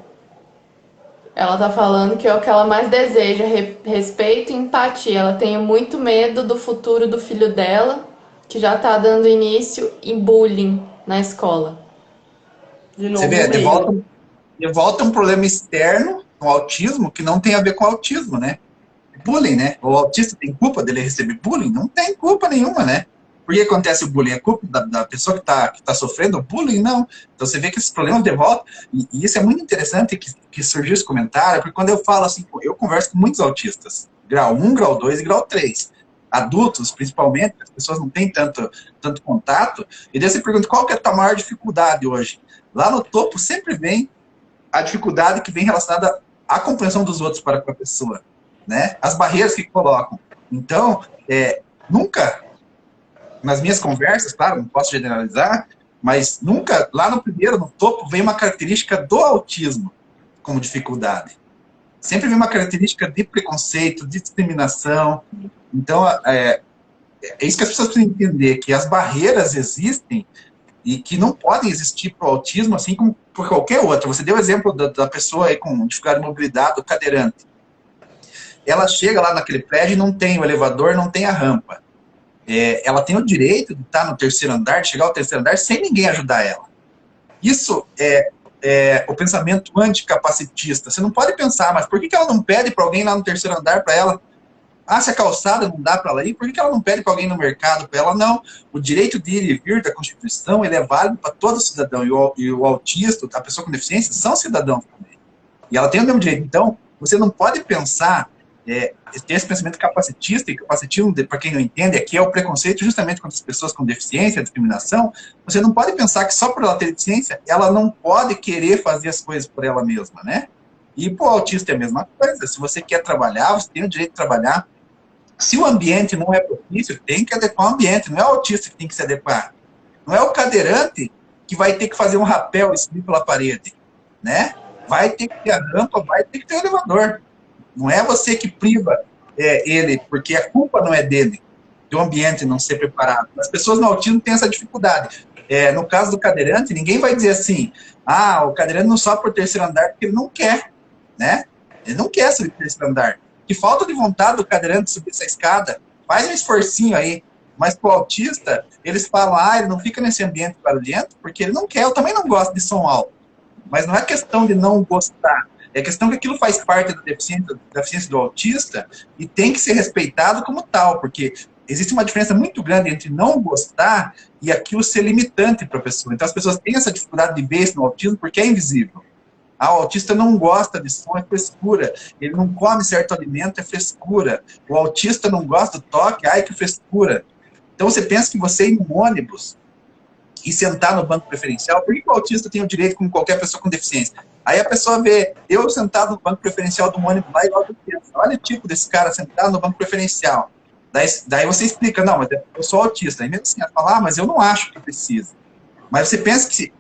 Ela tá falando que é o que ela mais deseja, respeito e empatia. Ela tem muito medo do futuro do filho dela, que já tá dando início em bullying na escola. De Você novo, vê, medo. de volta um problema externo, o autismo, que não tem a ver com o autismo, né? Bullying, né? O autista tem culpa dele receber bullying? Não tem culpa nenhuma, né? Por que acontece o bullying? É culpa da pessoa que tá sofrendo o bullying? Não. Então você vê que esses problemas de volta, e isso é muito interessante que surgiu esse comentário, porque quando eu falo assim, eu converso com muitos autistas, grau 1, grau 2 e grau 3. Adultos, principalmente, as pessoas não têm tanto contato, e daí você pergunta qual que é a tua maior dificuldade hoje? Lá no topo sempre vem a dificuldade que vem relacionada à compreensão dos outros para com a pessoa, né? As barreiras que colocam. Então, nunca, nas minhas conversas, claro, não posso generalizar, mas nunca, lá no primeiro, no topo, vem uma característica do autismo como dificuldade. Sempre vem uma característica de preconceito, de discriminação. Então, é isso que as pessoas precisam entender, que as barreiras existem e que não podem existir para o autismo, assim como por qualquer outro. Você deu o exemplo da pessoa aí com dificuldade de mobilidade, do cadeirante. Ela chega lá naquele prédio e não tem o elevador, não tem a rampa. Ela tem o direito de estar no terceiro andar, de chegar ao terceiro andar sem ninguém ajudar ela. Isso é o pensamento anticapacitista. Você não pode pensar, mas por que ela não pede para alguém lá no terceiro andar para ela? Ah, se a calçada não dá para ela ir, por que ela não pede para alguém no mercado para ela? Não. O direito de ir e vir da Constituição, ele é válido para todo cidadão. E o autista, a pessoa com deficiência, são cidadãos também. E ela tem o mesmo direito. Então, você não pode pensar, ter esse pensamento capacitista, e capacitismo, para quem não entende, aqui é o preconceito justamente contra as pessoas com deficiência, a discriminação. Você não pode pensar que só por ela ter deficiência, ela não pode querer fazer as coisas por ela mesma, né? E para o autista é a mesma coisa. Se você quer trabalhar, você tem o direito de trabalhar. Se o ambiente não é propício, tem que adequar o ambiente. Não é o autista que tem que se adequar. Não é o cadeirante que vai ter que fazer um rapel e subir pela parede, né? Vai ter que ter a rampa, vai ter que ter o elevador. Não é você que priva ele, porque a culpa não é dele, do ambiente não ser preparado. As pessoas no autismo têm essa dificuldade. No caso do cadeirante, ninguém vai dizer assim, o cadeirante não sobe para o terceiro andar porque ele não quer, né? Ele não quer subir para o terceiro andar. Que falta de vontade do cadeirante subir essa escada, faz um esforcinho aí. Mas para o autista, eles falam, ele não fica nesse ambiente barulhento porque ele não quer. Eu também não gosto de som alto. Mas não é questão de não gostar. É questão que aquilo faz parte da deficiência do autista e tem que ser respeitado como tal, porque existe uma diferença muito grande entre não gostar e aquilo ser limitante para a pessoa. Então as pessoas têm essa dificuldade de ver isso no autismo porque é invisível. O autista não gosta de som, é frescura. Ele não come certo alimento, é frescura. O autista não gosta do toque, que frescura. Então você pensa que você ir no ônibus e sentar no banco preferencial, por que o autista tem o direito como qualquer pessoa com deficiência? Aí a pessoa vê eu sentado no banco preferencial do ônibus lá igual eu penso. Olha o tipo desse cara sentado no banco preferencial. Daí você explica, não, mas eu sou autista. Aí mesmo assim, ela fala, mas eu não acho que precisa. Mas você pensa que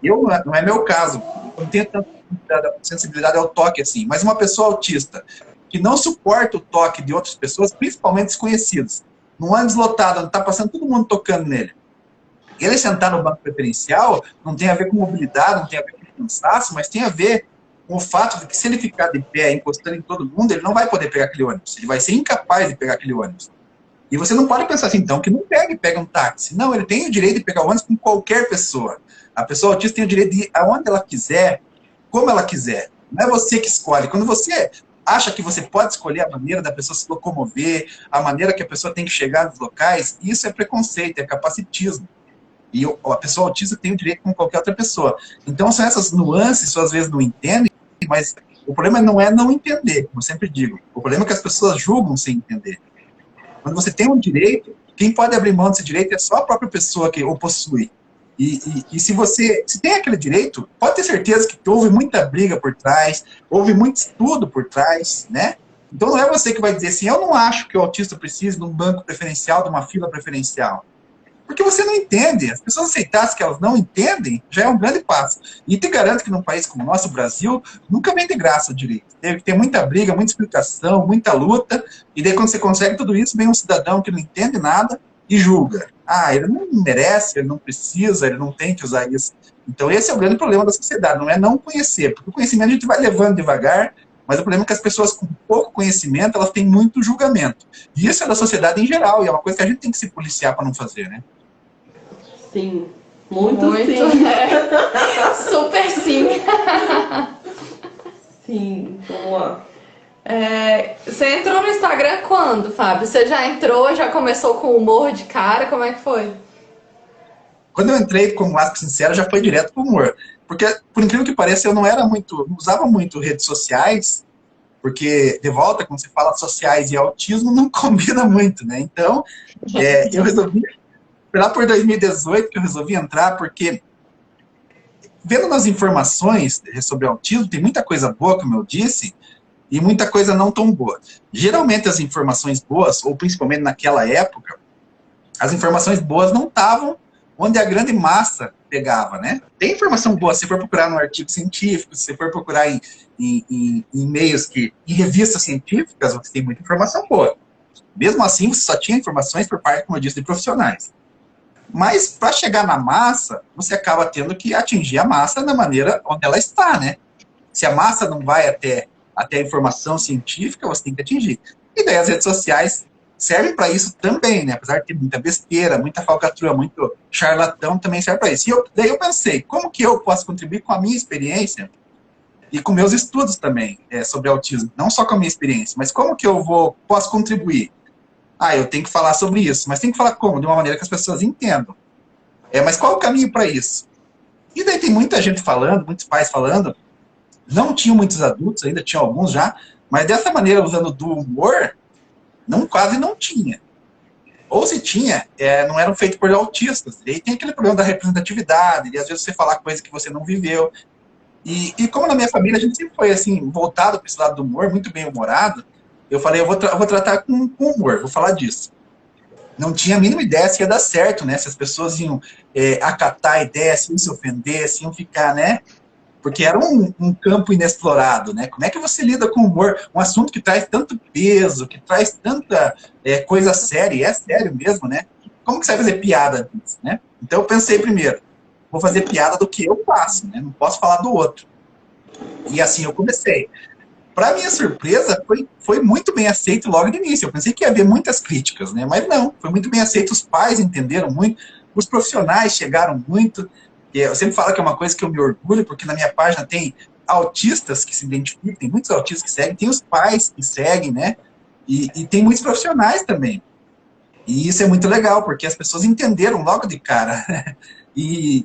não é meu caso, eu não tenho tanta sensibilidade ao toque assim, mas uma pessoa autista que não suporta o toque de outras pessoas, principalmente desconhecidas, num ônibus lotado, onde está passando todo mundo tocando nele, ele sentar no banco preferencial não tem a ver com mobilidade, não tem a ver com cansaço, mas tem a ver com o fato de que se ele ficar de pé encostando em todo mundo, ele não vai poder pegar aquele ônibus, ele vai ser incapaz de pegar aquele ônibus. E você não pode pensar assim, então, que não pega um táxi. Não, ele tem o direito de pegar o ônibus com qualquer pessoa. A pessoa autista tem o direito de ir aonde ela quiser, como ela quiser. Não é você que escolhe. Quando você acha que você pode escolher a maneira da pessoa se locomover, a maneira que a pessoa tem que chegar nos locais, isso é preconceito, é capacitismo. E a pessoa autista tem o direito como qualquer outra pessoa. Então, são essas nuances que às vezes não entendem, mas o problema não é não entender, como eu sempre digo. O problema é que as pessoas julgam sem entender. Quando você tem um direito, quem pode abrir mão desse direito é só a própria pessoa que o possui. E se tem aquele direito, pode ter certeza que houve muita briga por trás, houve muito estudo por trás, né? Então não é você que vai dizer assim, eu não acho que o autista precise de um banco preferencial, de uma fila preferencial. Porque você não entende. As pessoas aceitassem que elas não entendem, já é um grande passo. E te garanto que num país como o nosso, Brasil, nunca vem de graça o direito. Teve que ter muita briga, muita explicação, muita luta, e daí quando você consegue tudo isso, vem um cidadão que não entende nada e julga. Ele não merece, ele não precisa, ele não tem que usar isso. Então esse é o grande problema da sociedade, não é não conhecer, porque o conhecimento a gente vai levando devagar, Mas o problema é que as pessoas com pouco conhecimento, elas têm muito julgamento. E isso é da sociedade em geral, e é uma coisa que a gente tem que se policiar para não fazer, né? Sim, muito sim. Super sim. Sim, vamos lá. Você entrou no Instagram quando, Fábio? Você já entrou, já começou com humor de cara? Como é que foi? Quando eu entrei como Asco Sincero, já foi direto pro humor. Porque, por incrível que pareça, eu não usava muito redes sociais, porque, de volta, quando você fala sociais e autismo, não combina muito, né? Então, eu resolvi, lá por 2018 que eu resolvi entrar, porque vendo nas informações sobre autismo, tem muita coisa boa, como eu disse, e muita coisa não tão boa. Geralmente as informações boas, ou principalmente naquela época, as informações boas não estavam onde a grande massa pegava, né? Tem informação boa, se você for procurar no artigo científico, se você for procurar em meios em revistas científicas, você tem muita informação boa. Mesmo assim, você só tinha informações por parte, como eu disse, de profissionais. Mas, para chegar na massa, você acaba tendo que atingir a massa da maneira onde ela está, né? Se a massa não vai até a informação científica, você tem que atingir. E daí as redes sociais servem para isso também, né? Apesar de ter muita besteira, muita falcatrua, muito charlatão, também serve para isso. E daí eu pensei, como que eu posso contribuir com a minha experiência e com meus estudos também sobre autismo? Não só com a minha experiência, mas como que eu posso contribuir? Eu tenho que falar sobre isso, mas tem que falar como? De uma maneira que as pessoas entendam. Mas qual o caminho para isso? E daí tem muita gente falando, muitos pais falando, não tinham muitos adultos, ainda tinha alguns já, mas dessa maneira, usando do humor, quase não tinha. Ou se tinha, não eram feitos por autistas. E aí tem aquele problema da representatividade, e às vezes você falar coisa que você não viveu. E como na minha família a gente sempre foi assim, voltado para esse lado do humor, muito bem humorado, eu falei, eu vou tratar com humor, vou falar disso. Não tinha a mínima ideia se ia dar certo, né? Se as pessoas iam acatar a ideia, se iam se ofender, se iam ficar, né? Porque era um campo inexplorado, né? Como é que você lida com o humor? Um assunto que traz tanto peso, que traz tanta coisa séria, e é sério mesmo, né? Como que você vai fazer piada disso, né? Então eu pensei primeiro, vou fazer piada do que eu faço, né? Não posso falar do outro. E assim eu comecei. Para minha surpresa, foi muito bem aceito logo de início. Eu pensei que ia haver muitas críticas, né? Mas não, foi muito bem aceito. Os pais entenderam muito, os profissionais chegaram muito. Eu sempre falo que é uma coisa que eu me orgulho, porque na minha página tem autistas que se identificam, tem muitos autistas que seguem, tem os pais que seguem, né? E tem muitos profissionais também. E isso é muito legal, porque as pessoas entenderam logo de cara. E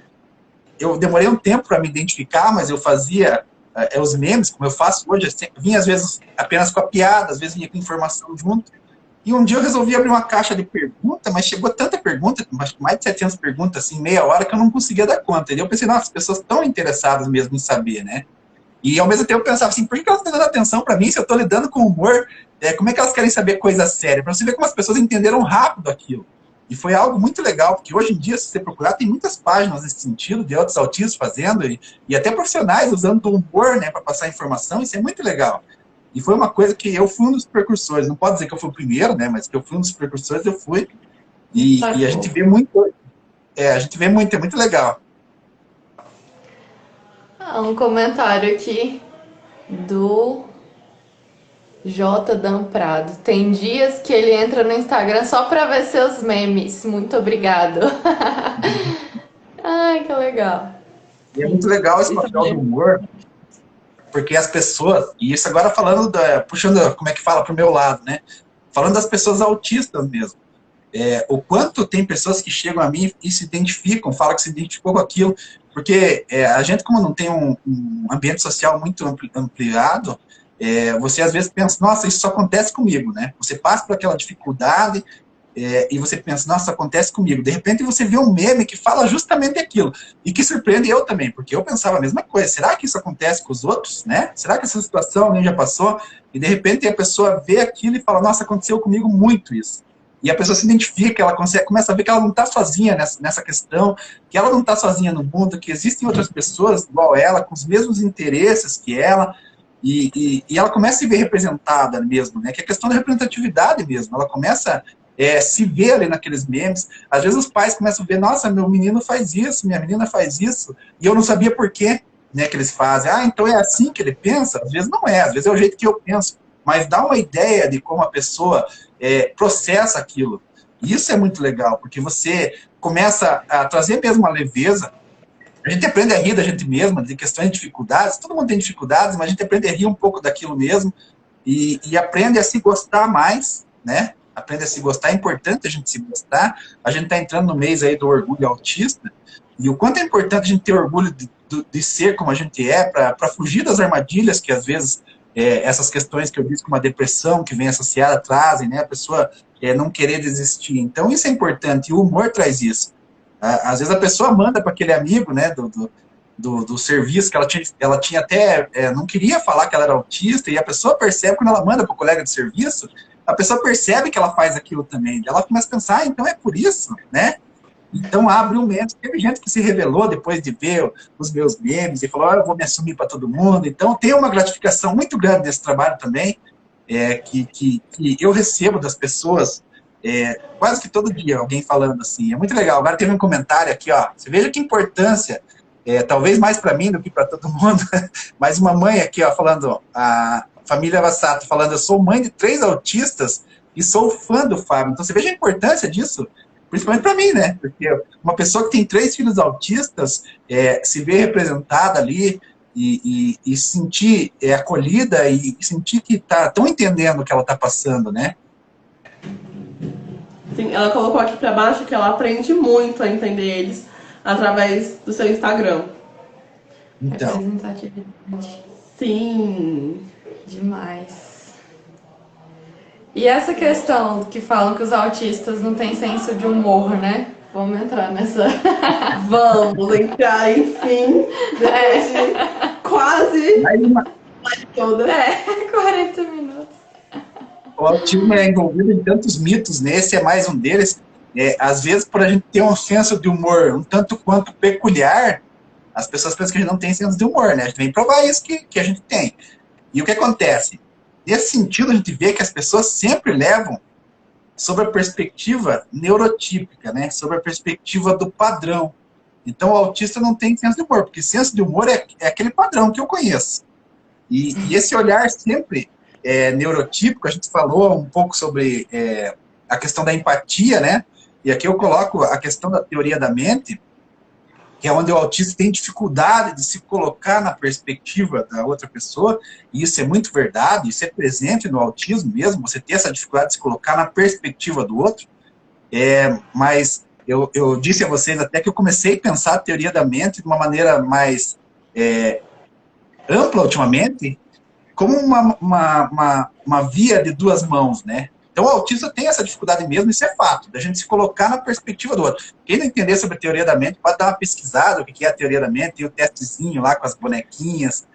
eu demorei um tempo para me identificar, mas eu fazia os memes, como eu faço hoje, vinha às vezes apenas com a piada, às vezes vinha com informação junto. E um dia eu resolvi abrir uma caixa de perguntas, mas chegou tanta pergunta, mais de 700 perguntas, assim, meia hora, que eu não conseguia dar conta. E eu pensei, nossa, as pessoas estão interessadas mesmo em saber, né? E ao mesmo tempo eu pensava assim, por que elas estão dando atenção para mim se eu estou lidando com humor? Como é que elas querem saber coisa séria? Para você ver como as pessoas entenderam rápido aquilo. E foi algo muito legal, porque hoje em dia, se você procurar, tem muitas páginas nesse sentido, de outros autistas fazendo, e até profissionais usando o humor, né, para passar informação, isso é muito legal. E foi uma coisa que eu fui um dos precursores, não pode dizer que eu fui o primeiro, né, mas que eu fui um dos precursores, eu fui. E a gente vê muito, é muito legal. Um comentário aqui do J. Dan Prado. Tem dias que ele entra no Instagram só pra ver seus memes. Muito obrigado. Ai, que legal. E é muito legal esse papel do humor, porque as pessoas, e isso agora falando, puxando, como é que fala, pro meu lado, né? Falando das pessoas autistas mesmo. O quanto tem pessoas que chegam a mim e se identificam, falam que se identificou com aquilo, porque a gente, como não tem um ambiente social muito ampliado, você às vezes pensa, nossa, isso só acontece comigo, né? Você passa por aquela dificuldade e você pensa, nossa, isso acontece comigo. De repente você vê um meme que fala justamente aquilo, e que surpreende eu também, porque eu pensava a mesma coisa, será que isso acontece com os outros, né? Será que essa situação alguém já passou? E de repente a pessoa vê aquilo e fala, nossa, aconteceu comigo muito isso. E a pessoa se identifica, ela começa a ver que ela não está sozinha nessa questão, que ela não está sozinha no mundo, que existem outras pessoas igual ela, com os mesmos interesses que ela, e ela começa a se ver representada mesmo, né? Que é a questão da representatividade mesmo. Ela começa a se ver ali naqueles memes. Às vezes os pais começam a ver, nossa, meu menino faz isso, minha menina faz isso, e eu não sabia por quê. né, que eles fazem. Ah, então é assim que ele pensa? Às vezes não é, às vezes é o jeito que eu penso. Mas dá uma ideia de como a pessoa processa aquilo. E isso é muito legal, porque você começa a trazer mesmo uma leveza. A gente aprende a rir da gente mesma, de questões de dificuldades. Todo mundo tem dificuldades, mas a gente aprende a rir um pouco daquilo mesmo e aprende a se gostar mais, né? Aprende a se gostar. É importante a gente se gostar. A gente está entrando no mês aí do orgulho autista, e o quanto é importante a gente ter orgulho de ser como a gente é, para fugir das armadilhas que, às vezes, essas questões que eu disse, como a depressão que vem associada, trazem, né? A pessoa não querer desistir. Então, isso é importante, e o humor traz isso. Às vezes a pessoa manda para aquele amigo, né, do serviço, que ela tinha até, não queria falar que ela era autista, e a pessoa percebe, quando ela manda para o colega de serviço, a pessoa percebe que ela faz aquilo também. Ela começa a pensar, então é por isso, né? Então abre um medo. Teve gente que se revelou depois de ver os meus memes e falou, eu vou me assumir para todo mundo. Então tem uma gratificação muito grande nesse trabalho também, que eu recebo das pessoas, quase que todo dia, alguém falando assim. É muito legal. Agora teve um comentário aqui, ó. Você veja que importância, talvez mais para mim do que para todo mundo, mas uma mãe aqui, ó, falando, a família Vassato, falando, eu sou mãe de 3 autistas e sou fã do Fábio. Então você veja a importância disso, principalmente para mim, né? Porque uma pessoa que tem 3 filhos autistas se vê representada ali e sentir acolhida e sentir que estão entendendo o que ela está passando, né? Sim, ela colocou aqui para baixo que ela aprende muito a entender eles através do seu Instagram. Então. Representatividade. Sim. Demais. E essa questão que falam que os autistas não têm senso de humor, né? Vamos entrar nessa. Vamos entrar, enfim, depois de quase toda. 40 minutos. O autismo é envolvido em tantos mitos, né? Esse é mais um deles. Às vezes, por a gente ter um senso de humor um tanto quanto peculiar, as pessoas pensam que a gente não tem senso de humor, né? A gente vem provar isso que a gente tem. E o que acontece? Nesse sentido, a gente vê que as pessoas sempre levam sobre a perspectiva neurotípica, né? Sobre a perspectiva do padrão. Então, o autista não tem senso de humor, porque senso de humor é aquele padrão que eu conheço. E esse olhar sempre neurotípico, a gente falou um pouco sobre a questão da empatia, né? E aqui eu coloco a questão da teoria da mente, que é onde o autista tem dificuldade de se colocar na perspectiva da outra pessoa, e isso é muito verdade, isso é presente no autismo mesmo, você ter essa dificuldade de se colocar na perspectiva do outro, mas eu disse a vocês até que eu comecei a pensar a teoria da mente de uma maneira mais ampla ultimamente, como uma via de 2 mãos, né? Então, o autista tem essa dificuldade mesmo, isso é fato, da gente se colocar na perspectiva do outro. Quem não entender sobre a teoria da mente, pode dar uma pesquisada, o que é a teoria da mente, tem o testezinho lá com as bonequinhas,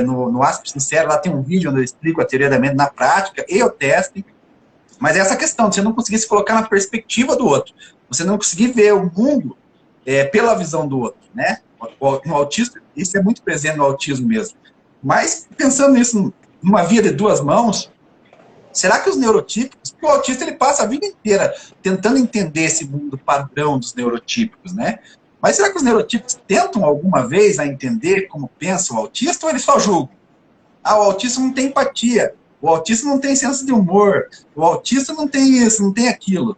no Asp Sincero, lá tem um vídeo onde eu explico a teoria da mente na prática, e o teste, mas é essa questão, de você não conseguir se colocar na perspectiva do outro, você não conseguir ver o mundo pela visão do outro, né? No autismo, isso é muito presente no autismo mesmo. Mas, pensando nisso, numa via de 2 mãos, será que os neurotípicos, porque o autista ele passa a vida inteira tentando entender esse mundo padrão dos neurotípicos, né? Mas será que os neurotípicos tentam alguma vez a entender como pensa o autista ou eles só julgam? Ah, o autista não tem empatia, o autista não tem senso de humor, o autista não tem isso, não tem aquilo.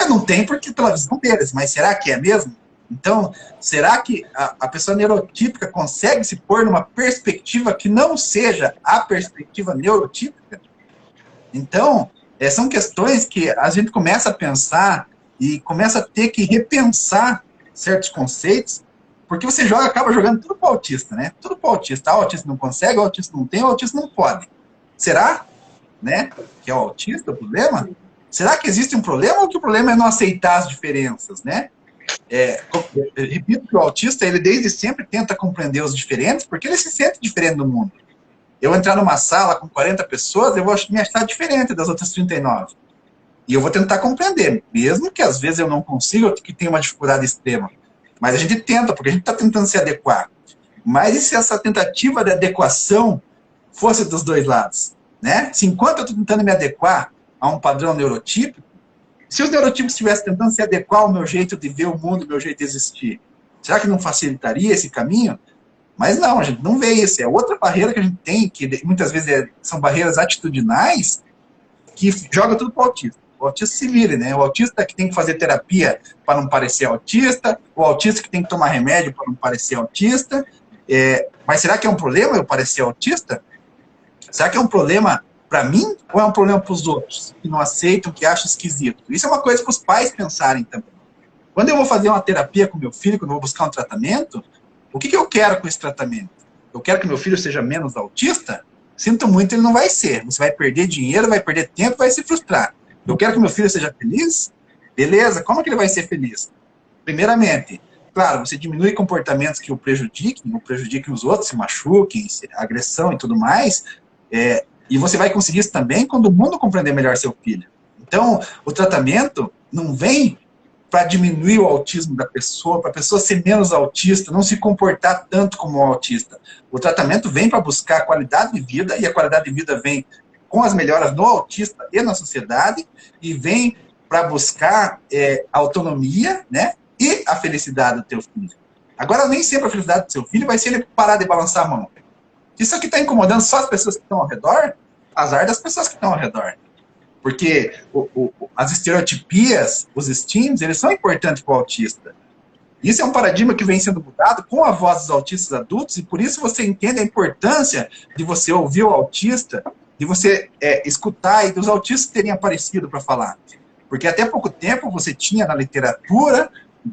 Não tem porque pela visão deles, mas será que é mesmo? Então, será que a pessoa neurotípica consegue se pôr numa perspectiva que não seja a perspectiva neurotípica? Então, são questões que a gente começa a pensar e começa a ter que repensar certos conceitos, porque você acaba jogando tudo para o autista, né? Tudo para o autista. O autista não consegue, o autista não tem, o autista não pode. Será, né, que é o autista o problema? Será que existe um problema ou que o problema é não aceitar as diferenças, né? Eu repito que o autista, ele desde sempre tenta compreender os diferentes, porque ele se sente diferente do mundo. Eu entrar numa sala com 40 pessoas, eu vou me achar diferente das outras 39. E eu vou tentar compreender, mesmo que às vezes eu não consiga, ou que tenha uma dificuldade extrema. Mas a gente tenta, porque a gente está tentando se adequar. Mas e se essa tentativa de adequação fosse dos 2 lados? Né? Se enquanto eu estou tentando me adequar a um padrão neurotípico, se os neurotípicos estivessem tentando se adequar ao meu jeito de ver o mundo, ao meu jeito de existir, será que não facilitaria esse caminho? Mas não, a gente não vê isso. É outra barreira que a gente tem, que muitas vezes são barreiras atitudinais, que joga tudo para o autista. O autista se vire, né? O autista que tem que fazer terapia para não parecer autista, o autista que tem que tomar remédio para não parecer autista. Mas será que é um problema eu parecer autista? Será que é um problema para mim ou é um problema para os outros, que não aceitam, que acham esquisito? Isso é uma coisa para os pais pensarem também. Quando eu vou fazer uma terapia com meu filho, quando eu vou buscar um tratamento, o que eu quero com esse tratamento? Eu quero que meu filho seja menos autista? Sinto muito, ele não vai ser. Você vai perder dinheiro, vai perder tempo, vai se frustrar. Eu quero que meu filho seja feliz? Beleza, como que ele vai ser feliz? Primeiramente, claro, você diminui comportamentos que o prejudiquem os outros, se machuquem, agressão e tudo mais, e você vai conseguir isso também quando o mundo compreender melhor seu filho. Então, o tratamento não vem para diminuir o autismo da pessoa, para a pessoa ser menos autista, não se comportar tanto como um autista. O tratamento vem para buscar qualidade de vida, e a qualidade de vida vem com as melhoras no autista e na sociedade, e vem para buscar autonomia, né, e a felicidade do teu filho. Agora, nem sempre a felicidade do seu filho vai ser ele parar de balançar a mão. Isso aqui está incomodando só as pessoas que estão ao redor, azar das pessoas que estão ao redor. Porque as estereotipias, os estímulos, eles são importantes para o autista. Isso é um paradigma que vem sendo mudado com a voz dos autistas adultos, e por isso você entende a importância de você ouvir o autista, de você escutar e dos autistas terem aparecido para falar. Porque até pouco tempo você tinha na literatura,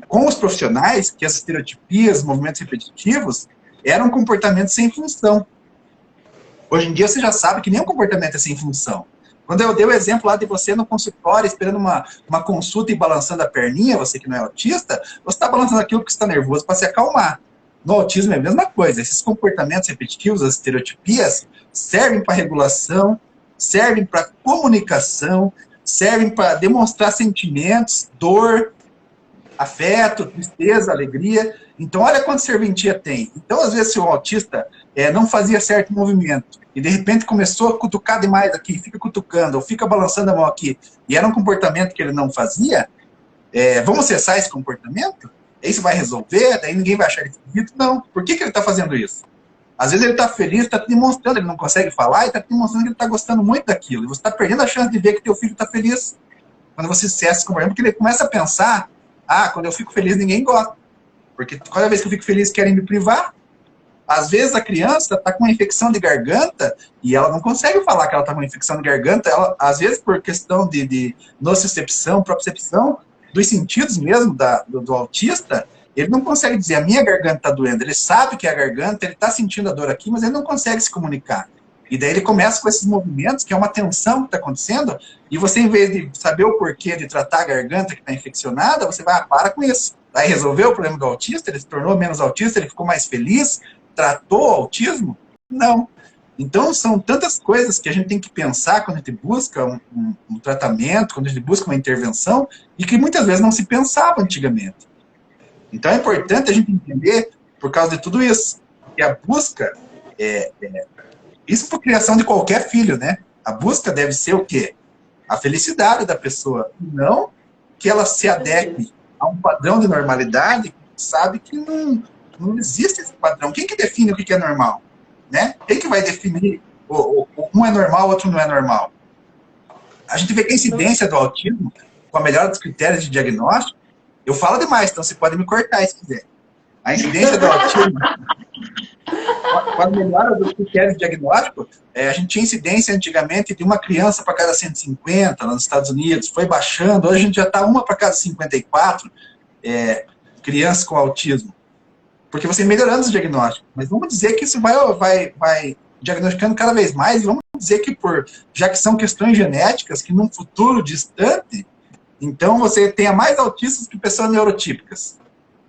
com os profissionais, que as estereotipias, movimentos repetitivos, eram comportamentos sem função. Hoje em dia você já sabe que nenhum comportamento é sem função. Quando eu dei o exemplo lá de você no consultório, esperando uma consulta e balançando a perninha, você que não é autista, você está balançando aquilo porque está nervoso para se acalmar. No autismo é a mesma coisa. Esses comportamentos repetitivos, as estereotipias, servem para regulação, servem para comunicação, servem para demonstrar sentimentos, dor, afeto, tristeza, alegria. Então, olha quanta serventia tem. Então, às vezes, se o autista não fazia certo movimento, e de repente começou a cutucar demais aqui, fica cutucando, ou fica balançando a mão aqui, e era um comportamento que ele não fazia, vamos cessar esse comportamento? Isso vai resolver? Daí ninguém vai achar esquisito? Não. Por que ele está fazendo isso? Às vezes ele está feliz, está te demonstrando, ele não consegue falar, e está te demonstrando que ele está gostando muito daquilo. E você está perdendo a chance de ver que teu filho está feliz. Quando você cessa esse comportamento, porque ele começa a pensar, quando eu fico feliz, ninguém gosta. Porque cada vez que eu fico feliz, querem me privar. Às vezes a criança está com uma infecção de garganta e ela não consegue falar que ela está com uma infecção de garganta. Ela, às vezes, por questão de nocicepção, propriocepção, dos sentidos mesmo do autista, ele não consegue dizer, a minha garganta está doendo. Ele sabe que é a garganta, ele está sentindo a dor aqui, mas ele não consegue se comunicar. E daí ele começa com esses movimentos, que é uma tensão que está acontecendo, e você, em vez de saber o porquê de tratar a garganta que está infeccionada, você vai, para com isso. Aí resolveu o problema do autista, ele se tornou menos autista, ele ficou mais feliz, tratou o autismo? Não. Então, são tantas coisas que a gente tem que pensar quando a gente busca um tratamento, quando a gente busca uma intervenção, e que muitas vezes não se pensava antigamente. Então, é importante a gente entender, por causa de tudo isso, que a busca, isso por criação de qualquer filho, né? A busca deve ser o quê? A felicidade da pessoa, não que ela se adeque a um padrão de normalidade, sabe que não existe esse padrão. Quem que define o que é normal? Né? Quem que vai definir um é normal, o outro não é normal? A gente vê que a incidência do autismo, com a melhora dos critérios de diagnóstico, eu falo demais, então você pode me cortar se quiser. A incidência do autismo, com a melhora dos critérios de diagnóstico, a gente tinha incidência antigamente de uma criança para cada 150 lá nos Estados Unidos, foi baixando, hoje a gente já está uma para cada 54 crianças com autismo. Porque você melhorando os diagnósticos. Mas vamos dizer que isso vai diagnosticando cada vez mais, e vamos dizer que já que são questões genéticas, que num futuro distante, então você tenha mais autistas que pessoas neurotípicas.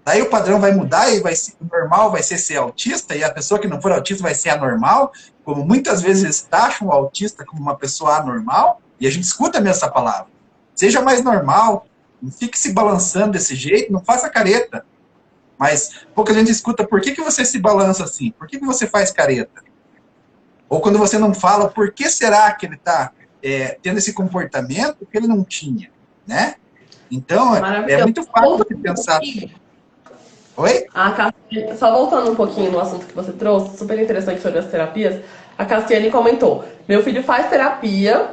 Daí o padrão vai mudar e o normal vai ser autista, e a pessoa que não for autista vai ser anormal, como muitas vezes eles taxam o autista como uma pessoa anormal, e a gente escuta mesmo essa palavra. Seja mais normal, não fique se balançando desse jeito, não faça careta. Mas pouca gente escuta, por que você se balança assim? Por que você faz careta? Ou quando você não fala, por que será que ele está tendo esse comportamento que ele não tinha? Né? Então, é muito fácil você pensar. Oi? A Cassiane, só voltando um pouquinho no assunto que você trouxe, super interessante sobre as terapias, a Cassiane comentou: meu filho faz terapia,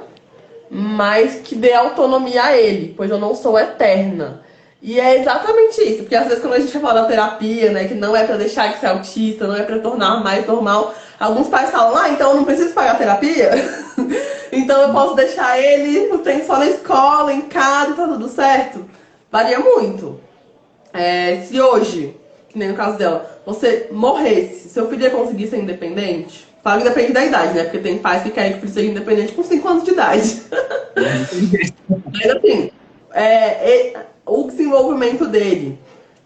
mas que dê autonomia a ele, pois eu não sou eterna. E é exatamente isso, porque às vezes quando a gente fala da terapia, né, que não é pra deixar de ser autista, não é pra tornar mais normal, alguns pais falam, então eu não preciso pagar terapia? Então eu posso deixar ele, tem só na escola, em casa, tá tudo certo? Varia muito. Se hoje, que nem no caso dela, você morresse, seu filho ia conseguir ser independente? Claro que depende da idade, né? Porque tem pais que querem que o filho seja independente com 5 anos de idade. Mas assim, o desenvolvimento dele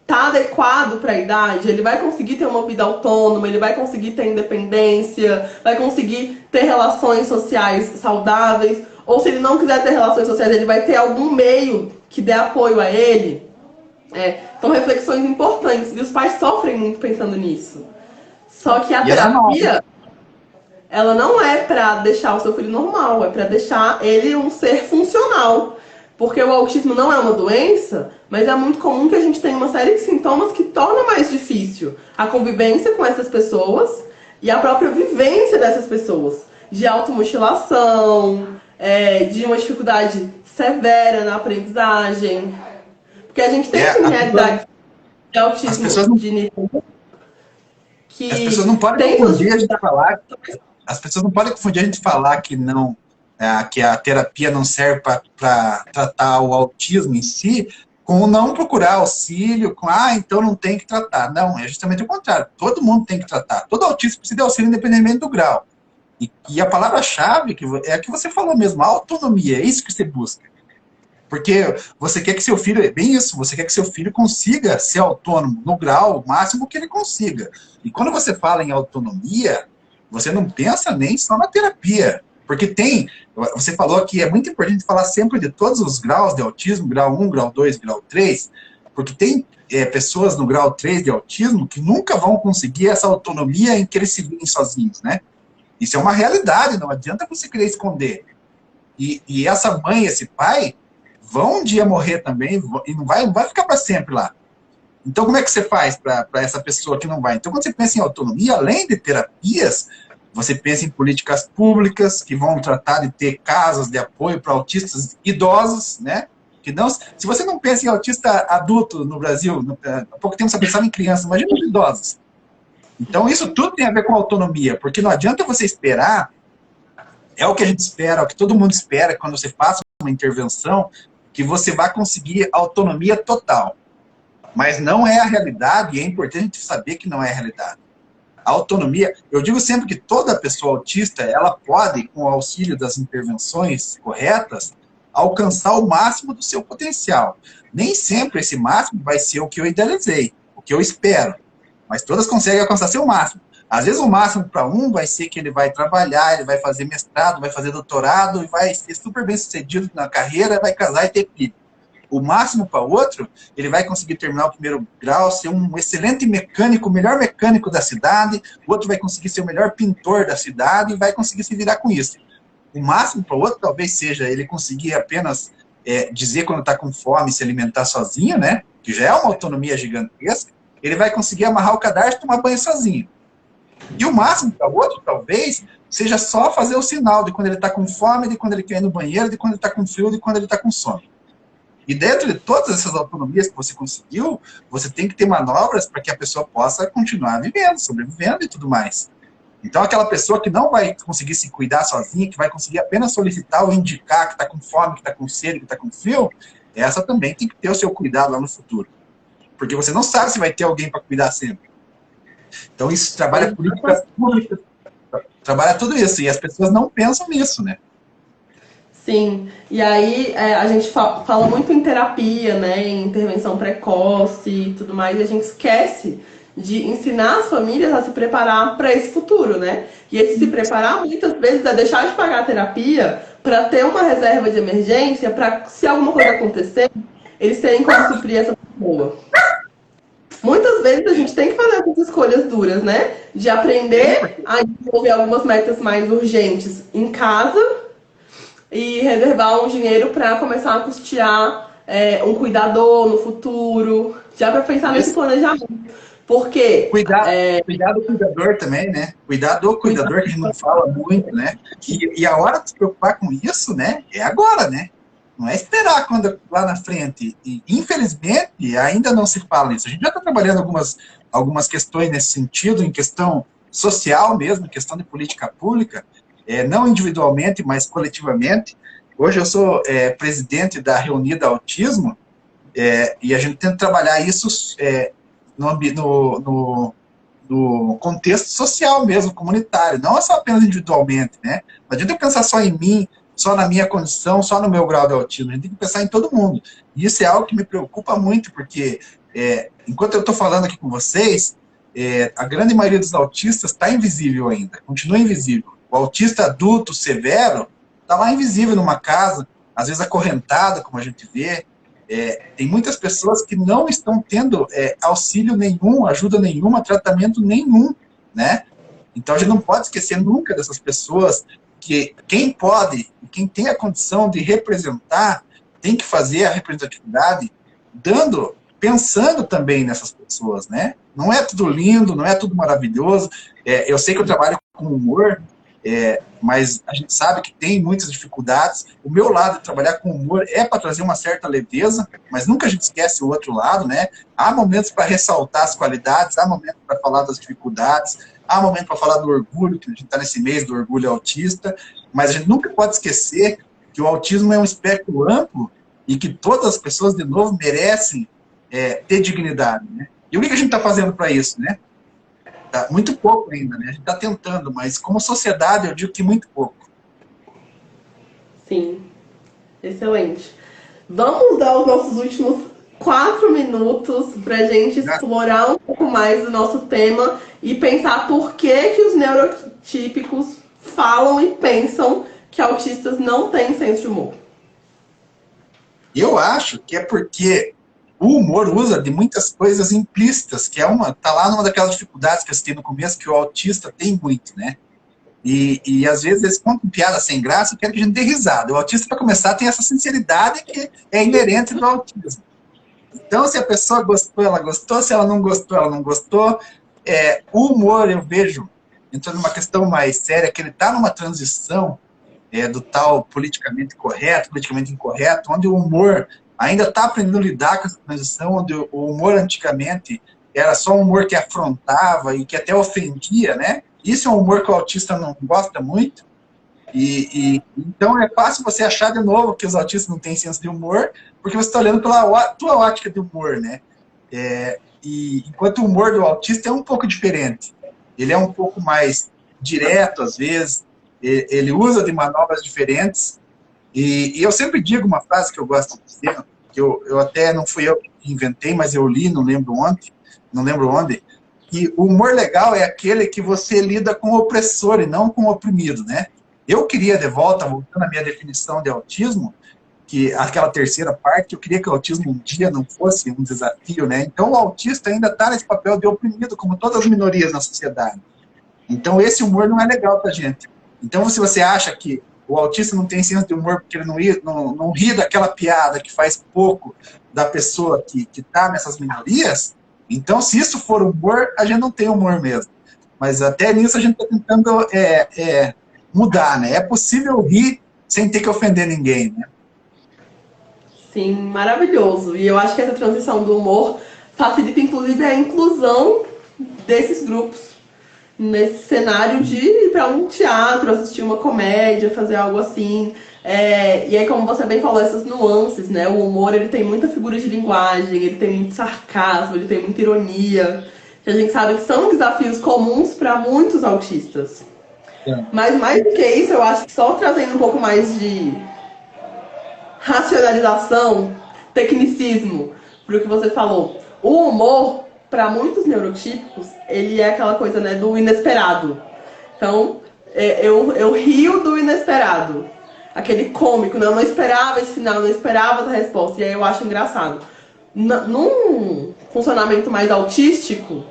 tá adequado para a idade, ele vai conseguir ter uma vida autônoma, ele vai conseguir ter independência, vai conseguir ter relações sociais saudáveis, ou se ele não quiser ter relações sociais, ele vai ter algum meio que dê apoio a ele. São reflexões importantes e os pais sofrem muito pensando nisso. Só que a terapia, ela não é para deixar o seu filho normal, é para deixar ele um ser funcional. Porque o autismo não é uma doença, mas é muito comum que a gente tenha uma série de sintomas que torna mais difícil a convivência com essas pessoas e a própria vivência dessas pessoas. De automutilação, de uma dificuldade severa na aprendizagem. Porque a gente tem realidade de autismo de nível que as pessoas não podem confundir a gente falar. As pessoas não podem confundir a gente falar que não, que a terapia não serve para tratar o autismo em si, com não procurar auxílio, com então não tem que tratar. Não, é justamente o contrário. Todo mundo tem que tratar. Todo autista precisa de auxílio independente do grau. E a palavra-chave é a que você falou mesmo, a autonomia. É isso que você busca. Porque você quer que seu filho, é bem isso, você quer que seu filho consiga ser autônomo no grau máximo que ele consiga. E quando você fala em autonomia, você não pensa nem só na terapia. Porque você falou que é muito importante falar sempre de todos os graus de autismo, grau 1, grau 2, grau 3, porque tem pessoas no grau 3 de autismo que nunca vão conseguir essa autonomia em que eles se virem sozinhos, né? Isso é uma realidade, não adianta você querer esconder. E essa mãe, esse pai, vão um dia morrer também e não vai ficar para sempre lá. Então, como é que você faz para essa pessoa que não vai? Então, quando você pensa em autonomia, além de terapias, você pensa em políticas públicas que vão tratar de ter casas de apoio para autistas idosos, né? Que não, se você não pensa em autista adulto no Brasil, há pouco tempo você pensava em crianças, imagina os idosos. Então, isso tudo tem a ver com autonomia, porque não adianta você esperar, é o que a gente espera, é o que todo mundo espera quando você faça uma intervenção, que você vai conseguir autonomia total. Mas não é a realidade, e é importante a gente saber que não é a realidade. A autonomia, eu digo sempre que toda pessoa autista, ela pode, com o auxílio das intervenções corretas, alcançar o máximo do seu potencial. Nem sempre esse máximo vai ser o que eu idealizei, o que eu espero, mas todas conseguem alcançar seu máximo. Às vezes o máximo para um vai ser que ele vai trabalhar, ele vai fazer mestrado, vai fazer doutorado, e vai ser super bem sucedido na carreira, vai casar e ter filho. O máximo para outro, ele vai conseguir terminar o primeiro grau, ser um excelente mecânico, o melhor mecânico da cidade, o outro vai conseguir ser o melhor pintor da cidade e vai conseguir se virar com isso. O máximo para o outro talvez seja ele conseguir apenas dizer quando está com fome, se alimentar sozinho, né? Que já é uma autonomia gigantesca. Ele vai conseguir amarrar o cadarço e tomar banho sozinho. E o máximo para o outro, talvez, seja só fazer o sinal de quando ele está com fome, de quando ele quer ir no banheiro, de quando ele está com frio, de quando ele está com sono. E dentro de todas essas autonomias que você conseguiu, você tem que ter manobras para que a pessoa possa continuar vivendo, sobrevivendo e tudo mais. Então, aquela pessoa que não vai conseguir se cuidar sozinha, que vai conseguir apenas solicitar ou indicar que está com fome, que está com sede, que está com frio, essa também tem que ter o seu cuidado lá no futuro. Porque você não sabe se vai ter alguém para cuidar sempre. Então, isso trabalha políticas públicas, trabalha tudo isso. E as pessoas não pensam nisso, né? Sim, e aí a gente fala muito em terapia, né, em intervenção precoce e tudo mais, e a gente esquece de ensinar as famílias a se preparar para esse futuro, né? E esse se preparar muitas vezes é deixar de pagar a terapia para ter uma reserva de emergência, para se alguma coisa acontecer, eles terem como suprir essa pessoa. Muitas vezes a gente tem que fazer essas escolhas duras, né? De aprender a desenvolver algumas metas mais urgentes em casa e reservar um dinheiro para começar a custear um cuidador no futuro, Já para pensar nesse planejamento. Porque Cuidar do cuidador também, né? Cuidar do cuidador, que a gente não fala muito, né? E a hora de se preocupar com isso, né? É agora, né? Não é esperar quando lá na frente. E, infelizmente, ainda não se fala nisso. A gente já está trabalhando algumas questões nesse sentido, em questão social mesmo, em questão de política pública, não individualmente, mas coletivamente. Hoje eu sou presidente da Reunida Autismo, e a gente tenta trabalhar isso no contexto social mesmo, comunitário, não é só apenas individualmente, né? Não adianta eu pensar só em mim, só na minha condição, só no meu grau de autismo, a gente tem que pensar em todo mundo. E isso é algo que me preocupa muito, porque enquanto eu estou falando aqui com vocês, a grande maioria dos autistas está invisível ainda, continua invisível. O autista adulto severo está lá invisível numa casa, às vezes acorrentado, como a gente vê. Tem muitas pessoas que não estão tendo auxílio nenhum, ajuda nenhuma, tratamento nenhum, né? Então a gente não pode esquecer nunca dessas pessoas, que quem pode, quem tem a condição de representar, tem que fazer a representatividade pensando também nessas pessoas, né? Não é tudo lindo, não é tudo maravilhoso. Eu sei que eu trabalho com humor, mas a gente sabe que tem muitas dificuldades. O meu lado de trabalhar com humor é para trazer uma certa leveza, mas nunca a gente esquece o outro lado, né? Há momentos para ressaltar as qualidades, há momentos para falar das dificuldades, há momentos para falar do orgulho, que a gente está nesse mês do orgulho autista, mas a gente nunca pode esquecer que o autismo é um espectro amplo e que todas as pessoas, de novo, merecem ter dignidade, né? E o que a gente está fazendo para isso, né? Tá muito pouco ainda, né? A gente está tentando, mas como sociedade eu digo que muito pouco. Sim, excelente. Vamos dar os nossos últimos 4 minutos para a gente explorar um pouco mais do nosso tema e pensar por que os neurotípicos falam e pensam que autistas não têm senso de humor. Eu acho que é porque o humor usa de muitas coisas implícitas, que tá lá numa daquelas dificuldades que eu citei no começo, que o autista tem muito, né? E às vezes eles contam piada sem graça e querem que a gente dê risada. O autista, para começar, tem essa sinceridade que é inerente do autismo. Então, se a pessoa gostou, ela gostou. Se ela não gostou, ela não gostou. O humor, eu vejo, entrando numa questão mais séria, que ele está numa transição do tal politicamente correto, politicamente incorreto, onde o humor ainda está aprendendo a lidar com essa transição, onde o humor antigamente era só um humor que afrontava e que até ofendia, né? Isso é um humor que o autista não gosta muito. Então é fácil você achar de novo que os autistas não têm senso de humor, porque você está olhando pela tua ótica de humor, né? E enquanto o humor do autista é um pouco diferente. Ele é um pouco mais direto, às vezes. Ele usa de manobras diferentes. E eu sempre digo uma frase que eu gosto de dizer, que eu até não fui eu que inventei, mas eu li, não lembro onde, que o humor legal é aquele que você lida com o opressor e não com o oprimido, né? Eu queria, de volta, voltando à minha definição de autismo, que aquela terceira parte, eu queria que o autismo um dia não fosse um desafio, né? Então o autista ainda está nesse papel de oprimido, como todas as minorias na sociedade. Então esse humor não é legal pra gente. Então se você acha que o autista não tem senso de humor porque ele não ri daquela piada que faz pouco da pessoa que está nessas minorias, então se isso for humor, a gente não tem humor mesmo. Mas até nisso a gente está tentando mudar, né? É possível rir sem ter que ofender ninguém, né? Sim, maravilhoso. E eu acho que essa transição do humor facilita, inclusive, a inclusão desses grupos nesse cenário de ir para um teatro, assistir uma comédia, fazer algo assim. E aí, como você bem falou, essas nuances, né? O humor, ele tem muita figura de linguagem, ele tem muito sarcasmo, ele tem muita ironia, que a gente sabe que são desafios comuns para muitos autistas. Mas mais do que isso, eu acho que só trazendo um pouco mais de racionalização, tecnicismo, pro que você falou. O humor, para muitos neurotípicos, ele é aquela coisa, né, do inesperado. Então, eu rio do inesperado. Aquele cômico, não esperava esse final, não esperava essa resposta. E aí eu acho engraçado. Num funcionamento mais autístico,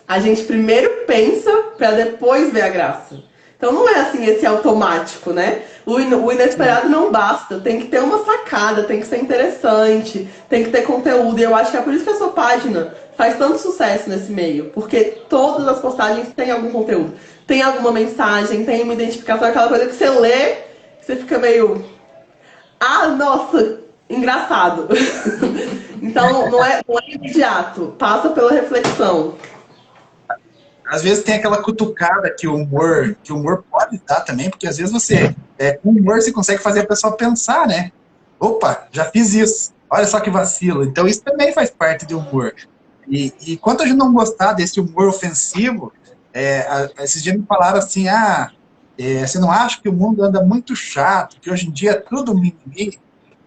a gente primeiro pensa para depois ver a graça. Então não é assim esse automático, né? O inesperado não basta, tem que ter uma sacada, tem que ser interessante, tem que ter conteúdo. E eu acho que é por isso que a sua página faz tanto sucesso nesse meio, porque todas as postagens têm algum conteúdo, tem alguma mensagem, tem uma identificação, aquela coisa que você lê, você fica meio, ah, nossa, engraçado. Então não é imediato, passa pela reflexão. Às vezes tem aquela cutucada que o humor pode dar também, porque às vezes com humor você consegue fazer a pessoa pensar, né? Opa, já fiz isso, olha só que vacilo. Então isso também faz parte do humor. E quanto a gente não gostar desse humor ofensivo, esses dias me falaram assim, você não acha que o mundo anda muito chato, que hoje em dia é tudo mimimi?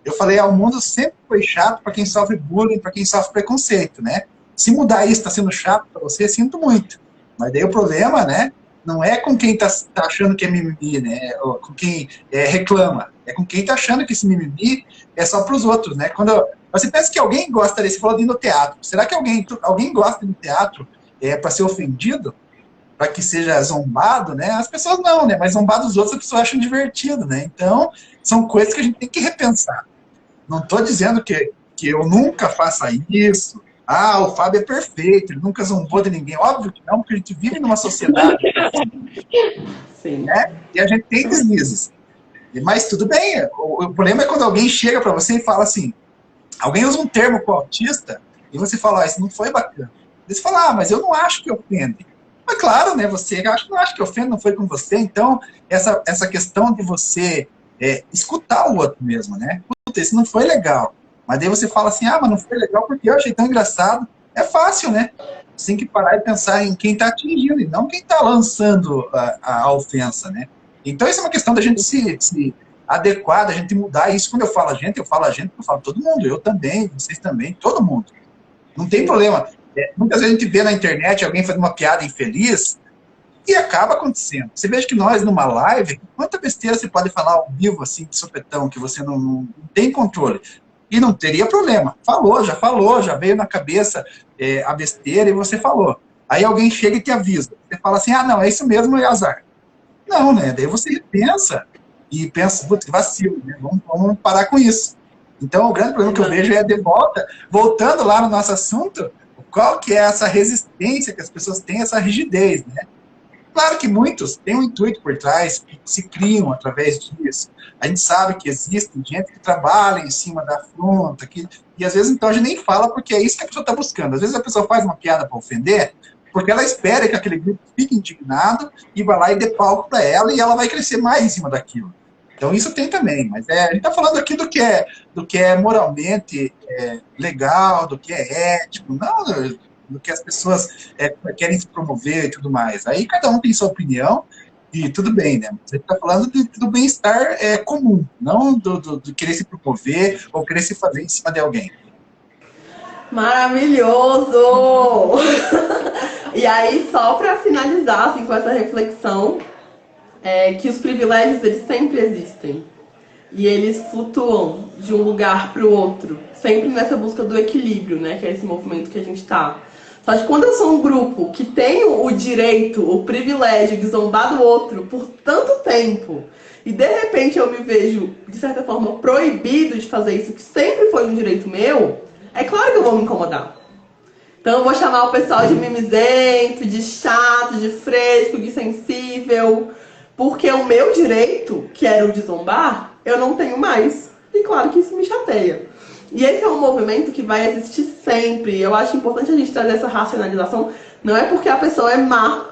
Eu falei, o mundo sempre foi chato para quem sofre bullying, para quem sofre preconceito, né? Se mudar isso está sendo chato para você, sinto muito. Mas daí o problema, né, não é com quem tá achando que é mimimi, né, ou com quem reclama, é com quem tá achando que esse mimimi é só para os outros, né? Quando você pensa que alguém gosta desse, você falou de ir no teatro, será que alguém gosta de ir no teatro para ser ofendido? Para que seja zombado, né? As pessoas não, né? Mas zombar dos outros as pessoas acham divertido, né? Então, são coisas que a gente tem que repensar. Não estou dizendo que eu nunca faça isso. O Fábio é perfeito, ele nunca zombou de ninguém. Óbvio que não, porque a gente vive numa sociedade Sim. Né? E a gente tem deslizes. Mas tudo bem, o problema é quando alguém chega para você e fala assim, alguém usa um termo com o autista e você fala, isso não foi bacana. Você fala, mas eu não acho que ofende. Mas claro, né, você não acha que ofende, não foi com você. Então, essa questão de você escutar o outro mesmo, né? Puta, isso não foi legal. Mas daí você fala assim, mas não foi legal porque eu achei tão engraçado. É fácil, né? Você tem que parar e pensar em quem está atingindo e não quem está lançando a ofensa, né? Então, isso é uma questão da gente se adequar, da gente mudar. Isso, quando eu falo a gente, eu falo todo mundo. Eu também, vocês também, todo mundo. Não tem problema. Muitas vezes a gente vê na internet alguém fazendo uma piada infeliz e acaba acontecendo. Você veja que nós, numa live, quanta besteira você pode falar ao vivo, assim, de sopetão, que você não tem controle. E não teria problema. Falou, já veio na cabeça a besteira e você falou. Aí alguém chega e te avisa. Você fala assim, não, é isso mesmo, é azar. Não, né? Daí você pensa e pensa, putz, que vacilo, né? Vamos parar com isso. Então, o grande problema que eu vejo é voltando lá no nosso assunto, qual que é essa resistência que as pessoas têm, essa rigidez, né? Claro que muitos têm um intuito por trás, que se criam através disso. A gente sabe que existe gente que trabalha em cima da afronta, e às vezes então a gente nem fala porque é isso que a pessoa está buscando. Às vezes a pessoa faz uma piada para ofender, porque ela espera que aquele grupo fique indignado e vai lá e dê palco para ela e ela vai crescer mais em cima daquilo. Então isso tem também, mas a gente está falando aqui do que é moralmente legal, do que é ético, não do que as pessoas querem se promover e tudo mais. Aí cada um tem sua opinião e tudo bem, né? Você está falando do bem-estar comum, não do querer se promover ou querer se fazer em cima de alguém. Maravilhoso! E aí, só para finalizar assim, com essa reflexão, que os privilégios eles sempre existem. E eles flutuam de um lugar para o outro, sempre nessa busca do equilíbrio, né? Que é esse movimento que a gente está. Só que quando eu sou um grupo que tem o direito, o privilégio de zombar do outro por tanto tempo, e de repente eu me vejo, de certa forma, proibido de fazer isso, que sempre foi um direito meu, é claro que eu vou me incomodar. Então eu vou chamar o pessoal de mimizento, de chato, de fresco, de sensível, porque o meu direito, que era o de zombar, eu não tenho mais. E claro que isso me chateia. E esse é um movimento que vai existir sempre. Eu acho importante a gente trazer essa racionalização. Não é porque a pessoa é má,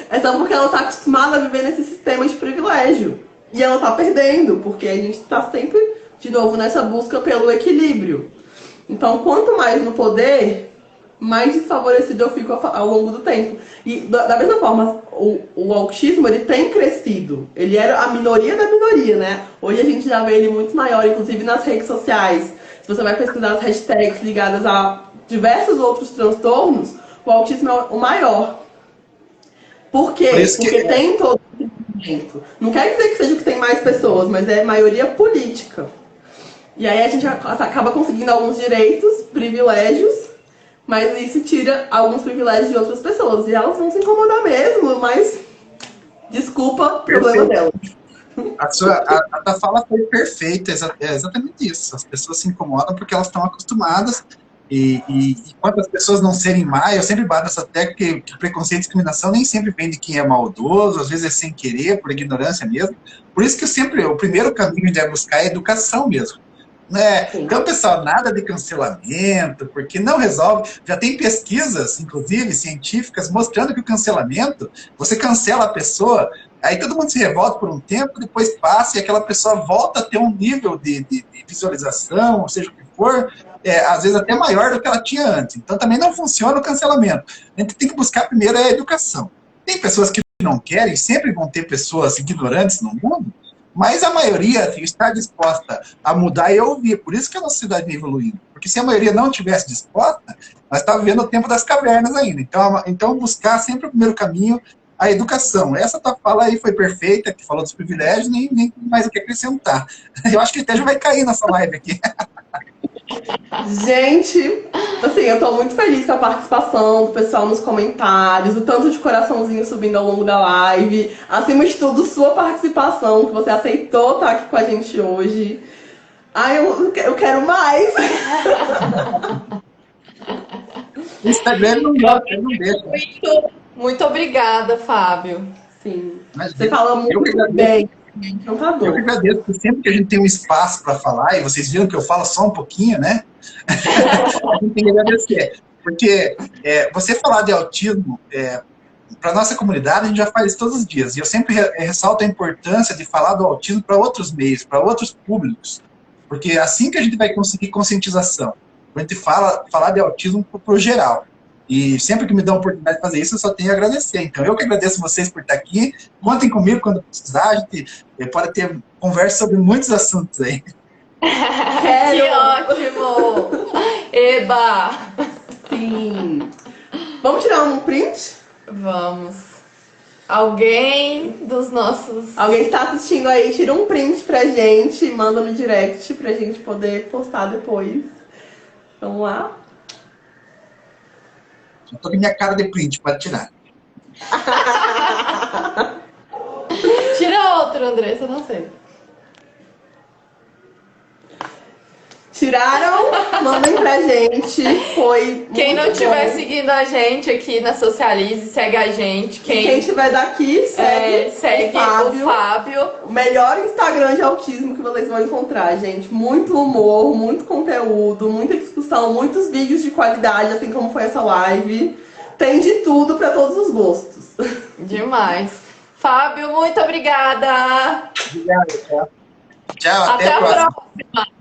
é só porque ela está acostumada a viver nesse sistema de privilégio. E ela está perdendo, porque a gente está sempre, de novo, nessa busca pelo equilíbrio. Então, quanto mais no poder, mais desfavorecido eu fico ao longo do tempo. E da mesma forma, o autismo ele tem crescido. Ele era a minoria da minoria, né? Hoje a gente já vê ele muito maior, inclusive nas redes sociais. Se você vai pesquisar as hashtags ligadas a diversos outros transtornos, o autismo é o maior. Por quê? Porque tem todo esse movimento. Não quer dizer que seja que tem mais pessoas, mas é maioria política. E aí a gente acaba conseguindo alguns direitos, privilégios, mas isso tira alguns privilégios de outras pessoas. E elas vão se incomodar mesmo, mas Desculpa, problema dela. A tua fala foi perfeita, é exatamente isso. As pessoas se incomodam porque elas estão acostumadas. E quanto as pessoas não serem má, eu sempre bato essa tecla que preconceito e discriminação nem sempre vem de quem é maldoso, às vezes é sem querer, por ignorância mesmo. Por isso que o primeiro caminho de buscar é a educação mesmo. Né? Então, pessoal, nada de cancelamento, porque não resolve. Já tem pesquisas, inclusive, científicas, mostrando que o cancelamento, você cancela a pessoa, aí todo mundo se revolta por um tempo, depois passa e aquela pessoa volta a ter um nível de visualização, ou seja o que for, às vezes até maior do que ela tinha antes. Então, também não funciona o cancelamento. A gente tem que buscar primeiro a educação. Tem pessoas que não querem, sempre vão ter pessoas ignorantes no mundo, mas a maioria está disposta a mudar e ouvir. Por isso que a nossa sociedade vem evoluindo. Porque se a maioria não tivesse disposta, nós estávamos vivendo o tempo das cavernas ainda. Então buscar sempre o primeiro caminho, a educação. Essa tua fala aí foi perfeita, que falou dos privilégios, nem mais o que acrescentar. Eu acho que até já vai cair nessa live aqui. Gente, assim, eu tô muito feliz com a participação do pessoal nos comentários, o tanto de coraçãozinho subindo ao longo da live. Acima de tudo, sua participação, que você aceitou estar aqui com a gente hoje. Ai, eu quero mais! O Instagram não gosta, ele não deixa. Muito obrigada, Fábio. Sim, você fala muito bem. Encantador. Eu que agradeço, porque sempre que a gente tem um espaço para falar, e vocês viram que eu falo só um pouquinho, né? A gente tem que agradecer. Porque você falar de autismo, para a nossa comunidade, a gente já faz isso todos os dias. E eu sempre ressalto a importância de falar do autismo para outros meios, para outros públicos. Porque é assim que a gente vai conseguir conscientização. A gente falar de autismo para o geral. E sempre que me dão a oportunidade de fazer isso, eu só tenho a agradecer. Então, eu que agradeço vocês por estar aqui. Contem comigo quando precisar. A gente pode ter conversa sobre muitos assuntos aí. Que ótimo! Eba! Sim. Vamos tirar um print? Vamos. Alguém dos nossos... Alguém que está assistindo aí, tira um print pra gente, manda no direct pra gente poder postar depois. Vamos lá? Eu tô com minha cara de print, pode tirar. Tira outro, Andressa, não sei. Tiraram? Mandem pra gente. Foi Quem não muito estiver bom. seguindo a gente aqui na Socialize, segue a gente. Quem estiver daqui, segue o Fábio. O melhor Instagram de autismo que vocês vão encontrar, gente. Muito humor, muito conteúdo, muita discussão, muitos vídeos de qualidade, assim como foi essa live. Tem de tudo para todos os gostos. Demais. Fábio, muito obrigada. Obrigado, tchau. Tchau, Até a próxima.